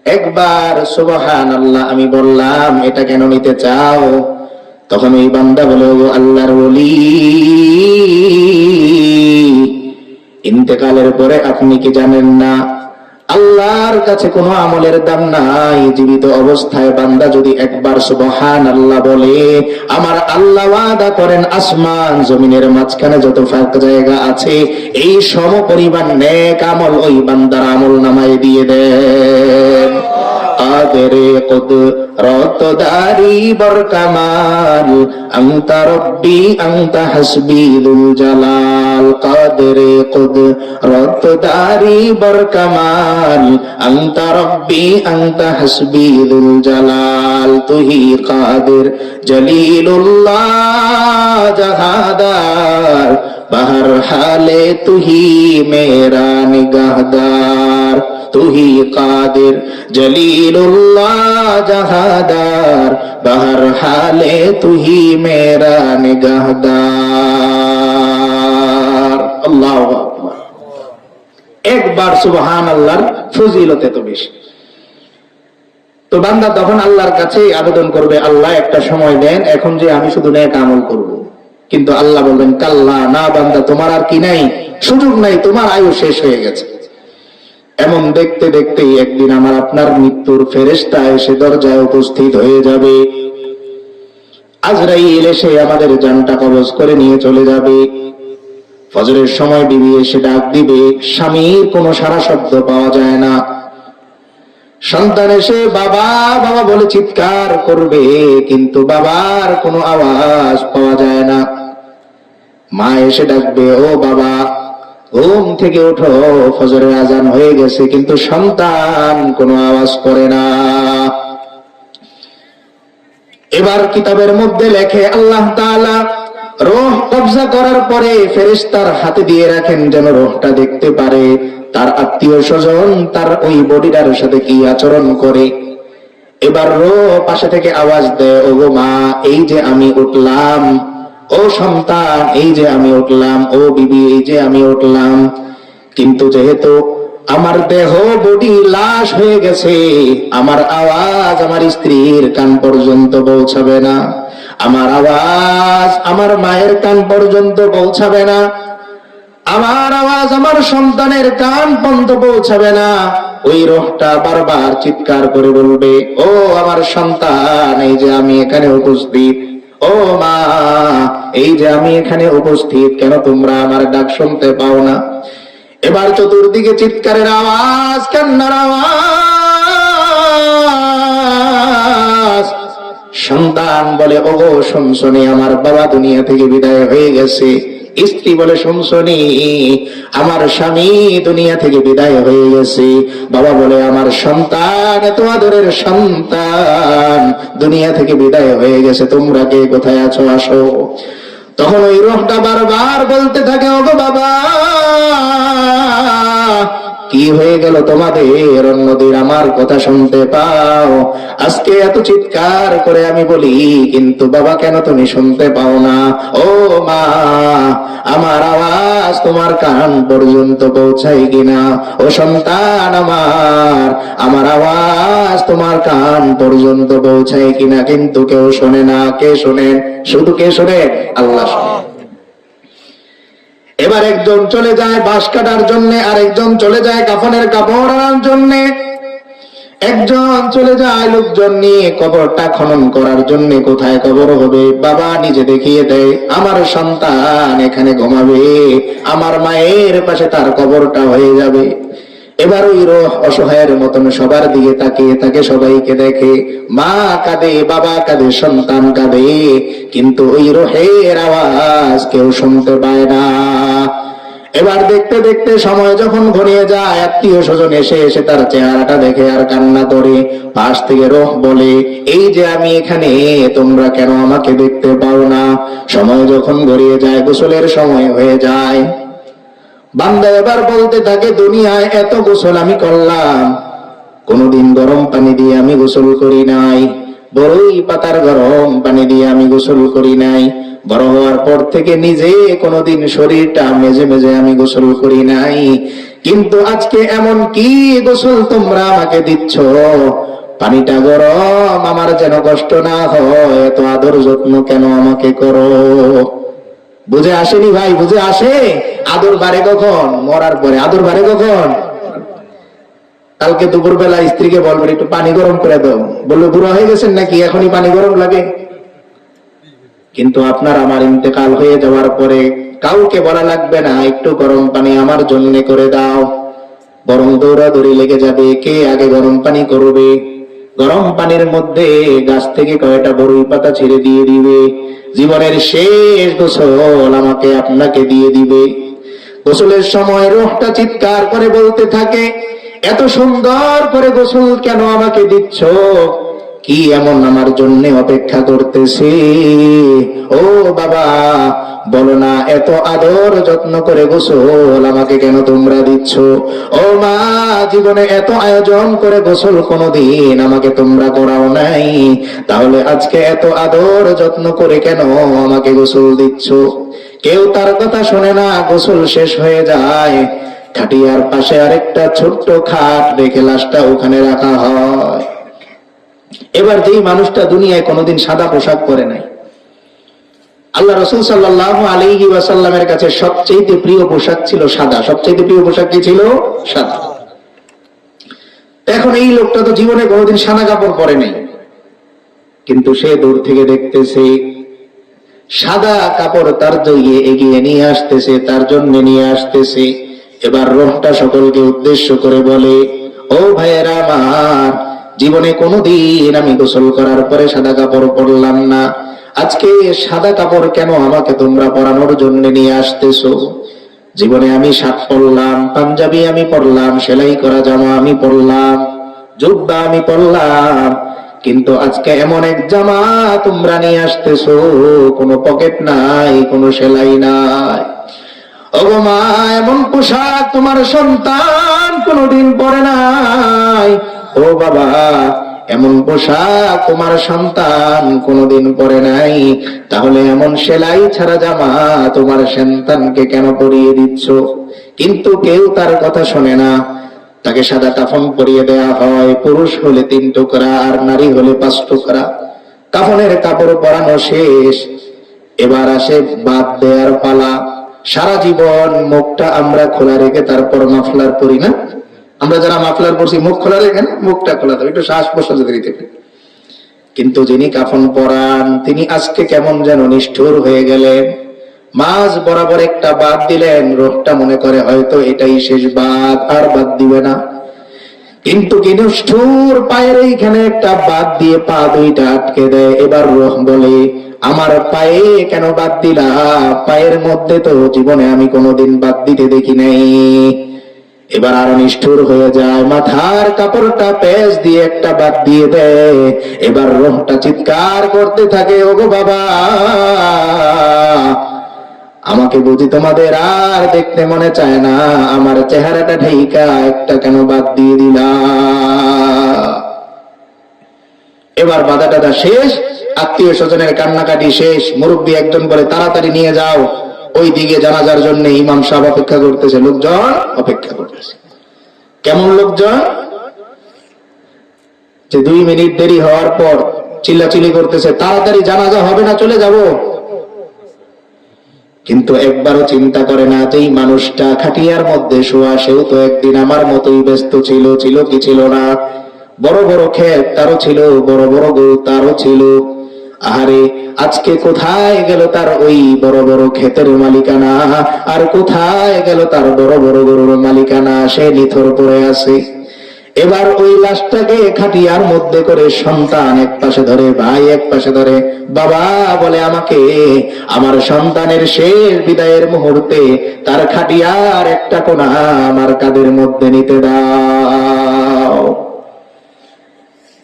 একবার সুবহানাল্লাহ আমি বললাম, এটা কেন নিতে চাও? তখন ওই বান্দা বলে, ও আল্লাহর ওলি, ইন্তেকালের পরে আপনি কি জানেন না, আল্লাহর কাছে কোনো আমলের দাম নাই। জীবিত অবস্থায় বান্দা যদি একবার সুবহানাল্লাহ বলে, আমার আল্লাহ ওয়াদা করেন আসমান জমিনের মাঝখানে যত ফাঁকা জায়গা আছে, এই সমপরিমাণ নেক আমল ওই বান্দার আমল নামায় দিয়ে দেন। কাদেরে কুদরত দারি বরকামাল, আনতা রব্বি আনতা হাসবি যুল জালাল। কাদেরে কুদরত দারি বরকামাল, আনতা রব্বি আনতা হাসবি যুল জালাল। তুহি কাদের জলিলুল্লাহ জাহাদার, বাহর হালে তুহি মেরা নিগাহদার। তুহি কাদের জলিলুল্লাহ জাহাদার, বাহর হালে তুহি মেরা নিগাহদার। আল্লাহু আকবার। একবার সুবহানাল্লাহর ফজিলত এত বেশি। তো বান্দা তখন আল্লাহর কাছে আবেদন করবে, আল্লাহ একটা সময় দেন, এখন যে আমি শুধু নেক আমল করব। কিন্তু আল্লাহ বলবেন, কাল্লা, না বান্দা, তোমার আর কি নাই, সুযোগ নাই, তোমার আয়ু শেষ হয়ে গেছে। এমন দেখতে দেখতেই একদিন আমার আপনার মৃত্যুর ফেরেশতা এসে দরজায় উপস্থিত হয়ে যাবে। আজরাইল এসে আমাদের জানটা কবজ করে নিয়ে চলে যাবে। ফজরের সময় বিবি এসে ডাক দিবে, স্বামীর কোনো সারা শব্দ পাওয়া যায় না। সন্তান এসে বাবা বাবা বলে চিৎকার করবে, কিন্তু বাবার কোনো আওয়াজ পাওয়া যায় না। মা এসে ডাকবে, ও বাবা, ঘুম থেকে ওঠো, ফজরের আজান হয়ে গেছে, কিন্তু সন্তান কোনো আওয়াজ করে না। এবার কিতাবের মধ্যে লেখে আল্লাহ তাআলা রূহ কবজা করার পরে ফেরেশতার হাতে দিয়ে রাখেন, যেন রূহটা দেখতে পারে তার আত্মীয় স্বজন তার ওই বডিটার সাথে কি আচরণ করে। এবার রূহ পাশে থেকে আওয়াজ দেয়, ওগো মা, এই যে আমি উঠলাম, ও সন্তান, এই যে আমি উঠলাম, ও বিবি, এই যে আমি উঠলাম, কিন্তু যেহেতু আমার দেহ বডি লাশ হয়ে গেছে, আমার আওয়াজ আমার স্ত্রীর কান পর্যন্ত পৌঁছাবে না, আমার আওয়াজ আমার মায়ের কান পর্যন্ত পৌঁছাবে না, আমার আওয়াজ আমার সন্তানের কান পর্যন্ত পৌঁছাবে না। ওই রূহটা বারবার চিৎকার করে বলবে, ও আমার সন্তান, এই যে আমি এখানে উপস্থিত, ও মা, এই যে আমি এখানে উপস্থিত, কেন তোমরা আমার ডাক শুনতে পাও না? এবার চতুর্দিকে চিৎকারের আওয়াজ, কান্নার আওয়াজ। সন্তান বলে, ওগো শুনছনি, আমার বাবা দুনিয়া থেকে বিদায় হয়ে গেছে। স্ত্রী বলে, শুনছনি, আমার স্বামী দুনিয়া থেকে বিদায় হয়ে গেছে। বাবা বলে, আমার সন্তান, এত আদরের সন্তান দুনিয়া থেকে বিদায় হয়ে গেছে, তোমরা কে কোথায় আছো, আসো। তখন ওই রূহটা বারবার বলতে থাকে, ওগো বাবা, কি হয়ে গেল তোমাদের? অন্যদের আমার কথা শুনতে পাও, আজকে এত চিৎকার করে আমি বলি, কিন্তু বাবা কেন তুমি শুনতে পাও না? ও মা, আমার আওয়াজ তোমার কান পর্যন্ত পৌঁছায় কিনা? ও সন্তান আমার আওয়াজ তোমার কান পর্যন্ত পৌঁছায় কিনা? কিন্তু কেউ শোনে না। কে শোনেন? শুধু কে শোনেন? আল্লাহ শোনেন। এবার একজন চলে যায় বাঁশ কাটার জন্য, আর একজন চলে যায় কাফনের কাপড় আনার জন্য, একজন চলে যায় লোকজন নিয়ে কবরটা খনন করার জন্য। কোথায় কবর হবে? বাবা নিজে দেখিয়ে দেয়, আমার সন্তান এখানে ঘুমাবে, আমার মায়ের পাশে তার কবরটা হয়ে যাবে। এবার ওই রূহ অসহায়ের মতন সবার দিকে তাকিয়ে তাকে সবাইকে দেখে, মা কাঁদে, বাবা কাঁদে, সন্তান কাঁদে, কিন্তু ওই রূহের আওয়াজ কেউ শুনতে পায় না। এবার দেখতে দেখতে সময় যখন ঘনিয়ে যায়, আত্মীয় স্বজন এসে এসে তার চেহারাটা দেখে আর কান্না করে। পাশ থেকে রূহ বলে, এই যে আমি এখানে, তোমরা কেন আমাকে দেখতে পাও না? সময় যখন ঘনিয়ে যায়, গোসলের সময় হয়ে যায়, বান্দা এবার বলতে থাকে, দুনিয়ায় এত গোসল আমি করলাম, কোনদিন গরম পানি দিয়ে আমি গোসল করি নাই, বড়ই পাতার গরম পানি দিয়ে আমি গোসল করি নাই, বড় হওয়ার পর থেকে নিজে কোনদিন শরীরটা মেজে মেজে আমি গোসল করি নাই, কিন্তু আজকে এমন কি গোসল তোমরা আমাকে দিচ্ছ? পানিটা গরম, আমার যেন কষ্ট না হয়, এত আদর যত্ন কেন আমাকে করো? বুঝে আসেনি ভাই? বুঝে আসে? আদর বাড়ে কখন? মরার পরে। আদর বাড়ে কখন? কালকে দুপুর বেলা স্ত্রীকে বলবেন, একটু পানি গরম করে দাও, বললো বুড়া হয়ে গেছেন নাকি, এখনই পানি গরম লাগে? কিন্তু আপনার আমার ইন্তেকাল হয়ে যাওয়ার পরে কাউকে বলা লাগবে না, একটু গরম পানি আমার জন্য করে দাও, বরং দৌড়াদৌড়ি লেগে যাবে, কে আগে গরম পানি করবে। গরম পানির মধ্যে গাছ থেকে কয়টা বড়ই পাতা ছেড়ে দিয়ে দিবে, জীবনের শেষ গোসল আমাকে আপনাকে দিয়ে দিবে। গোসলের সময় রূহটা চিৎকার করে বলতে থাকে, এত সুন্দর করে গোসল কেন আমাকে দিচ্ছ? কি এমন আমার জন্য অপেক্ষা করতেছে? ও বাবা, বলো না, এত আদর যত্ন করে গোসল আমাকে কেন তোমরা দিচ্ছ? ও মা, জীবনে এত আয়োজন করে গোসল কোনোদিন আমাকে তোমরা করাও নাই, তাহলে আজকে এত আদর যত্ন করে কেন আমাকে গোসল দিচ্ছ? কেউ তার কথা শোনে না। গোসল শেষ হয়ে যায়, খাটিয়ার পাশে আরেকটা ছোট্ট খাট রেখে লাশটা ওখানে রাখা হয়। এবার যেই মানুষটা দুনিয়ায় কোনোদিন সাদা পোশাক পরে নাই, আল্লাহ রাসূল সাল্লাল্লাহু আলাইহি ওয়াসাল্লামের কাছে সবচেয়ে প্রিয় পোশাক ছিল সাদা। সবচেয়ে প্রিয় পোশাক কি ছিল? সাদা। এখন এই লোকটা তো জীবনে কোনোদিন সাদা কাপড় পরে নাই, কিন্তু সে দূর থেকে দেখতেছে সাদা কাপড় তার জন্য এগিয়ে নিয়ে আসতেছে, তার জন্য নিয়ে আসতেছে। এবার রূহটা সকলকে উদ্দেশ্য করে বলে, ও ভাইয়েরা আমার, জীবনে কোনোদিন আমি গোসল করার পরে সাদা কাপড় পরলাম না, আজকে সাদা কাপড় কেন আমাকে তোমরা পরানোর জন্য নিয়ে আসতেছো? জীবনে আমি শার্ট পরলাম, পাঞ্জাবি আমি পরলাম, সেলাই করা জামা আমি পরলাম, জুব্বা আমি পরলাম, কিন্তু আজকে এমন এক জামা তোমরা নিয়ে আসতেছো, কোনো পকেট নাই, কোনো সেলাই নাই। ওগো মা, এমন পোশাক তোমার সন্তান কোনোদিন পরে নাই। ও বাবা, এমন পোশাক তোমার সন্তান কোনোদিন পরে নাই। তাহলে এমন সেলাই ছাড়া জামা তোমার সন্তানকে কেন পরিয়ে দিচ্ছ? কিন্তু কেউ তার কথা শোনে না। তাকে সাদা কাফন পরিয়ে দেয়া হয়, পুরুষ হলে 3 টুকরা আর নারী হলে 5 টুকরা। কাফনের কাপড় পরানো শেষ, এবার আসে বাদ দেয়ার পালা। সারা জীবন মুখটা আমরা খোলা রেখে তারপর মাফলার পরি না? আমরা যারা মাফলার পরছি মুখ খোলা রেখে না, মুখটা খোলা থাকে, একটু শ্বাস প্রশ্বাস দিতে পারি। কিন্তু যিনি কাফন পরান তিনি আজকে কেমন যেন নিষ্ঠুর হয়ে গেলেন। মাঝ বরাবর একটা বাদ দিলেন, রোহটা মনে করে হয়তো এটাই শেষ বাদ, আর বাদ দিবে না। কিন্তু কি নিষ্ঠুর, পায়ের এইখানে একটা বাদ দিয়ে পা 2টা আটকে দেয়। এবার রোহ বলে, আমার পায়ে কেন বাদ দিলা? পায়ের মধ্যে তো জীবনে আমি কোনোদিন বাদ দিতে দেখি নাই। এবার আরো নিষ্ঠুর হয়ে যায়, মাথার কাপড়টা পেঁচ দিয়ে একটা বাদ দিয়ে দেয়। এবার রোহটা চিৎকার করতে থাকে, ওগো বাবা, আমাকে বুঝি তোমাদের আর দেখতে মনে চায় না? আমার চেহারাটা ঢেকা একটা কেন বাদ দিয়ে দিলা? এবার বাধা টাদা শেষ, আত্মীয় স্বজনের কান্নাকাটি শেষ। মুরব্বী একজন বলে, তাড়াতাড়ি নিয়ে যাও, ওই দিকে জানাজার জন্য ইমাম সাহেব অপেক্ষা করতেছে, লোকজন অপেক্ষা করতেছে। কেমন লোকজন? যে 2 মিনিট দেরি হওয়ার পর চিল্লাচিল্লি করতেছে, তাড়াতাড়ি জানাজা হবে না, চলে যাব। কিন্তু একবারও চিন্তা করে না যে এই মানুষটা খাটিয়ার মধ্যে শোয়া, সেও তো একদিন আমার মতোই ব্যস্ত ছিল। ছিল কি ছিল না? বড় বড় ক্ষেত তারও ছিল, বড় বড় গরু তারও ছিল। আরে আজকে কোথায় গেল তার ওই বড় বড় ক্ষেতের মালিকানা? আর কোথায় গেল তার বড় বড় গরুর মালিকানা? সে নিথর পড়ে আছে। এবার ওই লাশটাকে খাটিয়ার মধ্যে করে সন্তান এক পাশে ধরে, ভাই এক পাশে ধরে, বাবা বলে, আমাকে আমার সন্তানের শেষ বিদায়ের মুহূর্তে তার খাটিয়ার একটা কোণা আমার কাঁধের মধ্যে নিতে দাও।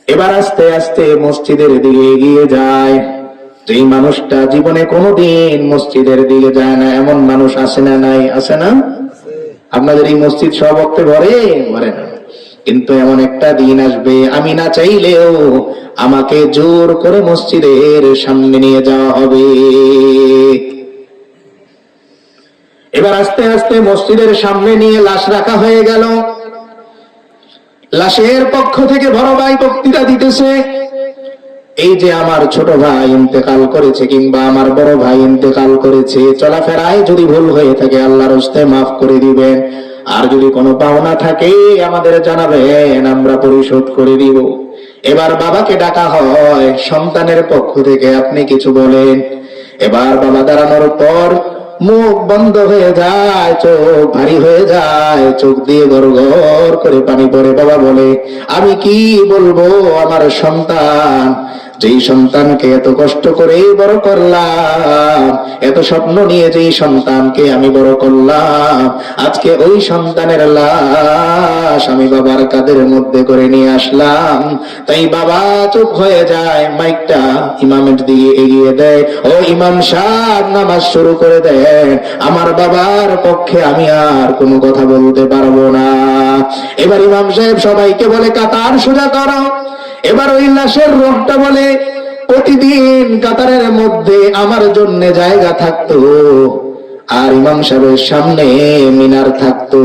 এবার আস্তে আস্তে মসজিদের দিকে এগিয়ে যায়। যেই মানুষটা জীবনে কোনোদিন মসজিদের দিকে যায় না, এমন মানুষ আছে না? নাই? আছে না? আপনাদের এই মসজিদ সব বক্তে ভরে ভরে না, কিন্তু এমন একটা দিন আসবে আমি না চাইলেও আমাকে জোর করে মসজিদের সামনে নিয়ে যাওয়া হবে। এবার আস্তে আস্তে মসজিদের সামনে নিয়ে লাশ রাখা হয়ে গেল। লাশের পক্ষ থেকে বড় ভাই বক্তৃতা দিতেছে, এই যে আমার ছোট ভাই ইন্তেকাল করেছে, কিংবা আমার বড় ভাই ইন্তেকাল করেছে, চলাফেরায় যদি ভুল হয়ে থাকে আল্লাহর হস্তে মাফ করে দিবেন, আর যদি কোনো পাওনা থাকে আমাদের জানাবেন, আমরা পরিশোধ করে দিব। এবার বাবাকে ডাকা হয় সন্তানের পক্ষ থেকে, আপনি কিছু বলেন। এবার বাবা দাঁড়ানোর পর মুখ বন্ধ হয়ে যায়, চোখ ভারী হয়ে যায়, চোখ দিয়ে গড় গড় করে পানি পড়ে। বাবা বলে, আমি কি বলবো? আমার সন্তান, যেই সন্তানকে এত কষ্ট করে বড় করলাম, এত স্বপ্ন নিয়ে যেই সন্তানকে আমি বড় করলাম, আজকে ওই সন্তানের লাশ আমি বাবার কাঁধের মধ্যে করে নিয়ে আসলাম। তাই বাবা চুপ হয়ে যায়, মাইকটা ইমামের দিকে এগিয়ে দেয়, ও ইমাম সাহেব নামাজ শুরু করে দেন, আমার বাবার পক্ষে আমি আর কোনো কথা বলতে পারবো না। এবার ইমাম সাহেব সবাইকে বলে, কাতার সোজা করো। এবার ওই লাশের রোহটা বলে, প্রতিদিন কাতারের মধ্যে আমার জন্য জায়গা থাকতো, আর ইমাম সাহেবের সামনে মিনার থাকতো,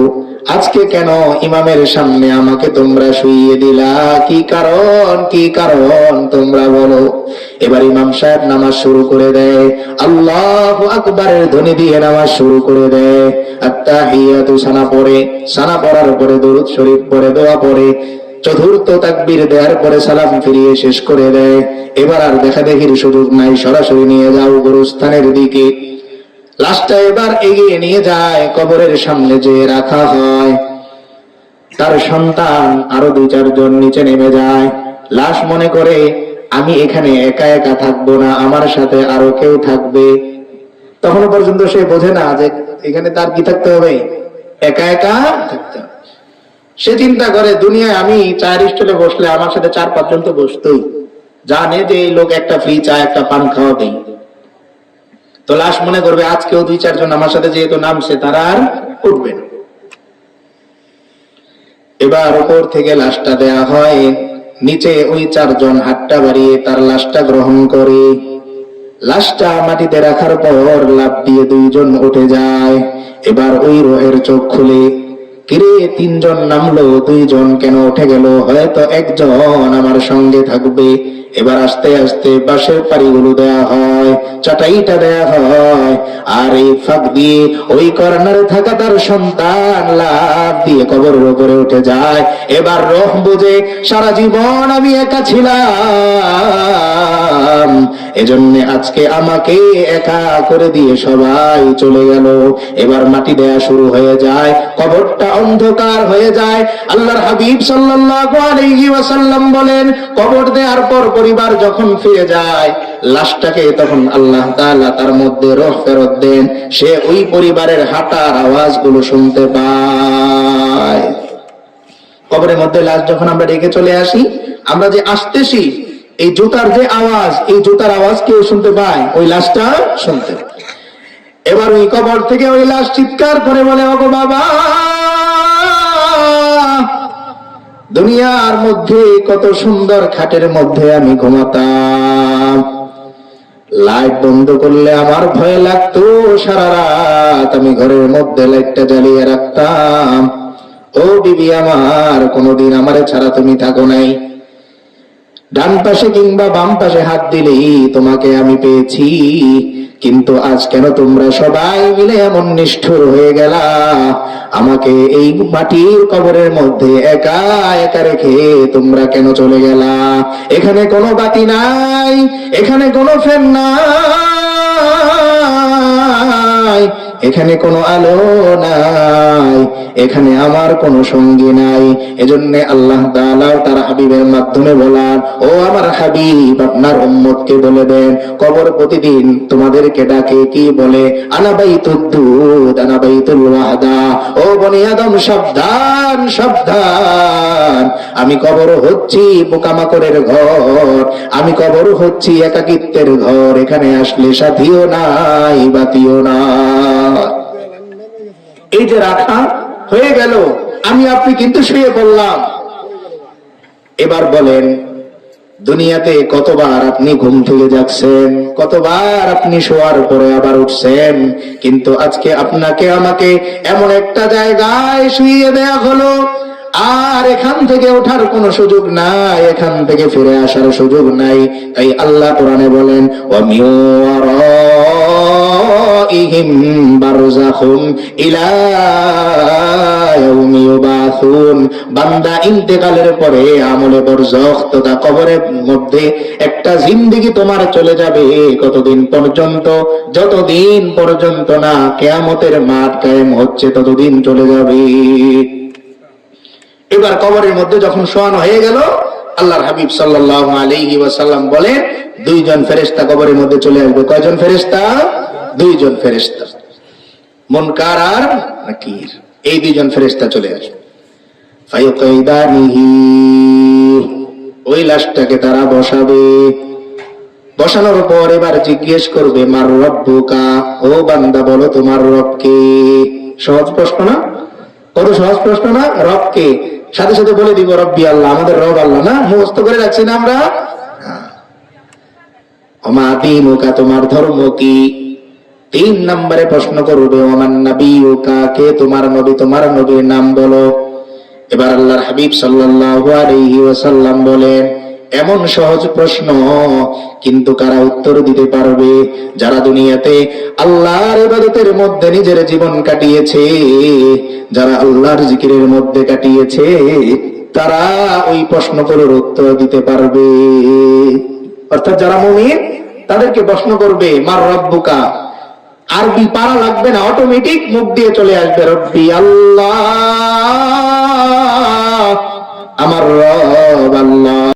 আজকে কেন ইমামের সামনে আমাকে তোমরা শুইয়ে দিলা? কি কারণ? কি কারণ তোমরা বলো। এবার ইমাম সাহেব নামাজ শুরু করে দেয়, আল্লাহু আকবারের ধ্বনি দিয়ে নামাজ শুরু করে দেয়। আত্তাহিয়াতু সানা পড়ে, সানা পড়ার পরে দরুদ শরীফ পড়ে, দোয়া পড়ে, চতুর্থ তাকবীর দেওয়ার পরে সালাম ফিরিয়ে শেষ করে দেয়। এবার আর দেখা দেখির সুযোগ নাই, সরাসরি নিয়ে যাও গোরস্থানের দিকে। লাশটা এবার এগিয়ে নিয়ে যায়, কবরের সামনে যে রাখা হয়। তার সন্তান আরো 2-4 জন নিচে নেমে যায়। লাশ মনে করে, আমি এখানে একা একা থাকবো না, আমার সাথে আরো কেউ থাকবে। তখনও পর্যন্ত সে বোঝে না যে এখানে তার কি থাকতে হবে, একা একা থাকতে হবে। সে চিন্তা করে দুনিয়ায় আমি চায়ের স্টলে বসলে আমার সাথে 4-5 জন তো বসতোই, জানে যে এই লোক একটা ফ্রি চা একটা পান খাওয়াবেই, তো লাশ মনে করবে আজকেও 2-4 জন আমার সাথে যেহেতু নামছে তারা আর উঠবে না। এবার উপর থেকে লাশটা দেয়া হয়, নিচে ওই 4 জন হাতটা বাড়িয়ে তার লাশটা গ্রহণ করে। লাশটা মাটিতে রাখার পর লাফ দিয়ে 2 জন উঠে যায়। এবার ওই রোহের চোখ খুলে, কিরে 3 জন নামলো, 2 জন কেন উঠে গেল? হয়তো 1 জন আমার সঙ্গে থাকবে। এবার আস্তে আস্তে বাঁশের পাড়িগুলো দেয়া হয়, চাটাইটা দেয়া হয়, আর এই ফাঁক দিয়ে ওই কর্নারে থাকা তার সন্তান লাফ দিয়ে কবরের উপরে উঠে যায়। এবার রহ বুঝে সারা জীবন আমি একা ছিলাম, এজন্য আজকে আমাকে একা করে দিয়ে সবাই চলে গেল। এবার মাটি দেয়া শুরু হয়ে যায়, কবরটা অন্ধকার হয়ে যায়। আল্লাহর হাবিব সাল্লাল্লাহু আলাইহি ওয়াসাল্লাম বলেন, কবর দেওয়ার পর পরিবার যখন ফিরে যায়, লাশটাকে তখন আল্লাহ তাআলা তার মধ্যে রূহ ফেরত দেন, সে ওই পরিবারের হাঁটার আওয়াজগুলো শুনতে পায়। কবরের মধ্যে লাশ যখন আমরা রেখে চলে আসি, আমরা যে আসতেছি, এই জুতার যে আওয়াজ, এই জুতার আওয়াজ কেউ শুনতে পায়? ওই লাশটা শুনতে পায়। এবার ওই কবর থেকে ওই লাশ চিৎকার করে বলে, ওগো বাবা, দুনিয়ার মধ্যে কত সুন্দর খাটের মধ্যে আমি ঘুমাতাম, লাইট বন্ধ করলে আমার ভয় লাগতো, সারা রাত আমি ঘরের মধ্যে লাইটটা জ্বালিয়ে রাখতাম। ও বিবি আমার, কোনদিন আমারে ছাড়া তুমি থাকো নাই, ডান পাশে কিংবা বাম পাশে হাত দিলেই তোমাকে আমি পেয়েছি, কিন্তু আজ কেন তোমরা সবাই মিলে এমন নিষ্ঠুর হয়ে গেলা? আমাকে এই মাটির কবরের মধ্যে একা একা রেখে তোমরা কেন চলে গেলা? এখানে কোনো বাতি নাই, এখানে কোনো ফ্যান নাই, এখানে কোনো আলো নাই, এখানে আমার কোনো সঙ্গী নাই। এজন্য আল্লাহ তাআলা তার হাবিবের মাধ্যমে বলার, ও আমার হাবিব, আপনার উম্মতকে বলে দেন, কবর প্রতিদিন তোমাদেরকে ডাকে, কি বলে? আনা বাইতুদ দুদ, আনা বাইতুল ওয়াহদা। ও বনি আদম, সাবধান সাবধান, আমি কবর হচ্ছি পোকামাকড়ের ঘর, আমি কবর হচ্ছি একাকিত্বের ঘর, এখানে আসলে সাথীও নাই বাতিও নাই। এই যে রাখা হয়ে গেল, আমি আপনি কিন্তু শুয়ে পড়লাম। এবার বলেন, দুনিয়াতে কতবার আপনি ঘুম থেকে যাচ্ছেন, কতবার আপনি শোয়ার পরে আবার উঠছেন, কিন্তু আজকে আপনাকে আমাকে এমন একটা জায়গায় শুইয়ে দেয়া হলো, আর এখান থেকে ওঠার কোনো সুযোগ নাই, এখান থেকে ফিরে আসার সুযোগ নাই। তাই আল্লাহ কোরআনে বলেন, ওয়া মিন ওয়ারাইহিম বারযাখুন ইলা ইয়াউমি ইউবাসুন। বান্দা ইন্তেকালের পরে আমলে বরজখ তথা কবরের মধ্যে একটা জিন্দেগি তোমার চলে যাবে। কতদিন পর্যন্ত? যতদিন পর্যন্ত না কিয়ামতের মাঠ কায়েম হচ্ছে ততদিন চলে যাবে। এবার কবরের মধ্যে যখন শোয়ানো হয়ে গেল, আল্লাহর হাবিব সাল্লাল্লাহু আলাইহি ওয়াসাল্লাম বলেন, 2 জন ফেরেশতা কবরের মধ্যে চলে আসবে। কয়জন ফেরেশতা? 2 জন ফেরেশতা, মুনকার আর নাকির, এই 2 জন ফেরেশতা চলে আসবে। ফায়ুকাইদানিহি, ওই লাশটাকে তারা বসাবে। বসানোর পর এবার জিজ্ঞেস করবে, মার রব্বুকা, ও বান্দা বলো তোমার রব কে? সহজ প্রশ্ন না? কত সহজ প্রশ্ন না? রব কে? সাথে সাথে বলে দিব রব্বি আল্লাহ, আমাদের রব আল্লাহ না? মুখস্থ করে রাখছি না আমরা? ওমা দীনুকা, তোমার ধর্ম কি? 3 নম্বরে প্রশ্ন করবে, ওমান নাবিয়ুকা, কে তোমার নবী? তোমার নবীর নাম বলো। এবার আল্লাহর হাবিব সাল্লাল্লাহু আলাইহি ওয়াসাল্লাম বলেন, এমন সহজ প্রশ্ন, কিন্তু কারা উত্তর দিতে পারবে? যারা দুনিয়াতে আল্লাহর ইবাদতের মধ্যে নিজের জীবন কাটিয়েছে, যারা আল্লাহর জিকিরের মধ্যে কাটিয়েছে, তারা ওই প্রশ্নগুলোর উত্তর দিতে পারবে। অর্থাৎ যারা মুমিন তাদেরকে প্রশ্ন করবে, মার রব্বুকা, আরবি পারা লাগবে না, অটোমেটিক মুখ দিয়ে চলে আসবে, রব্বি আল্লাহ, আমার রব আল্লাহ।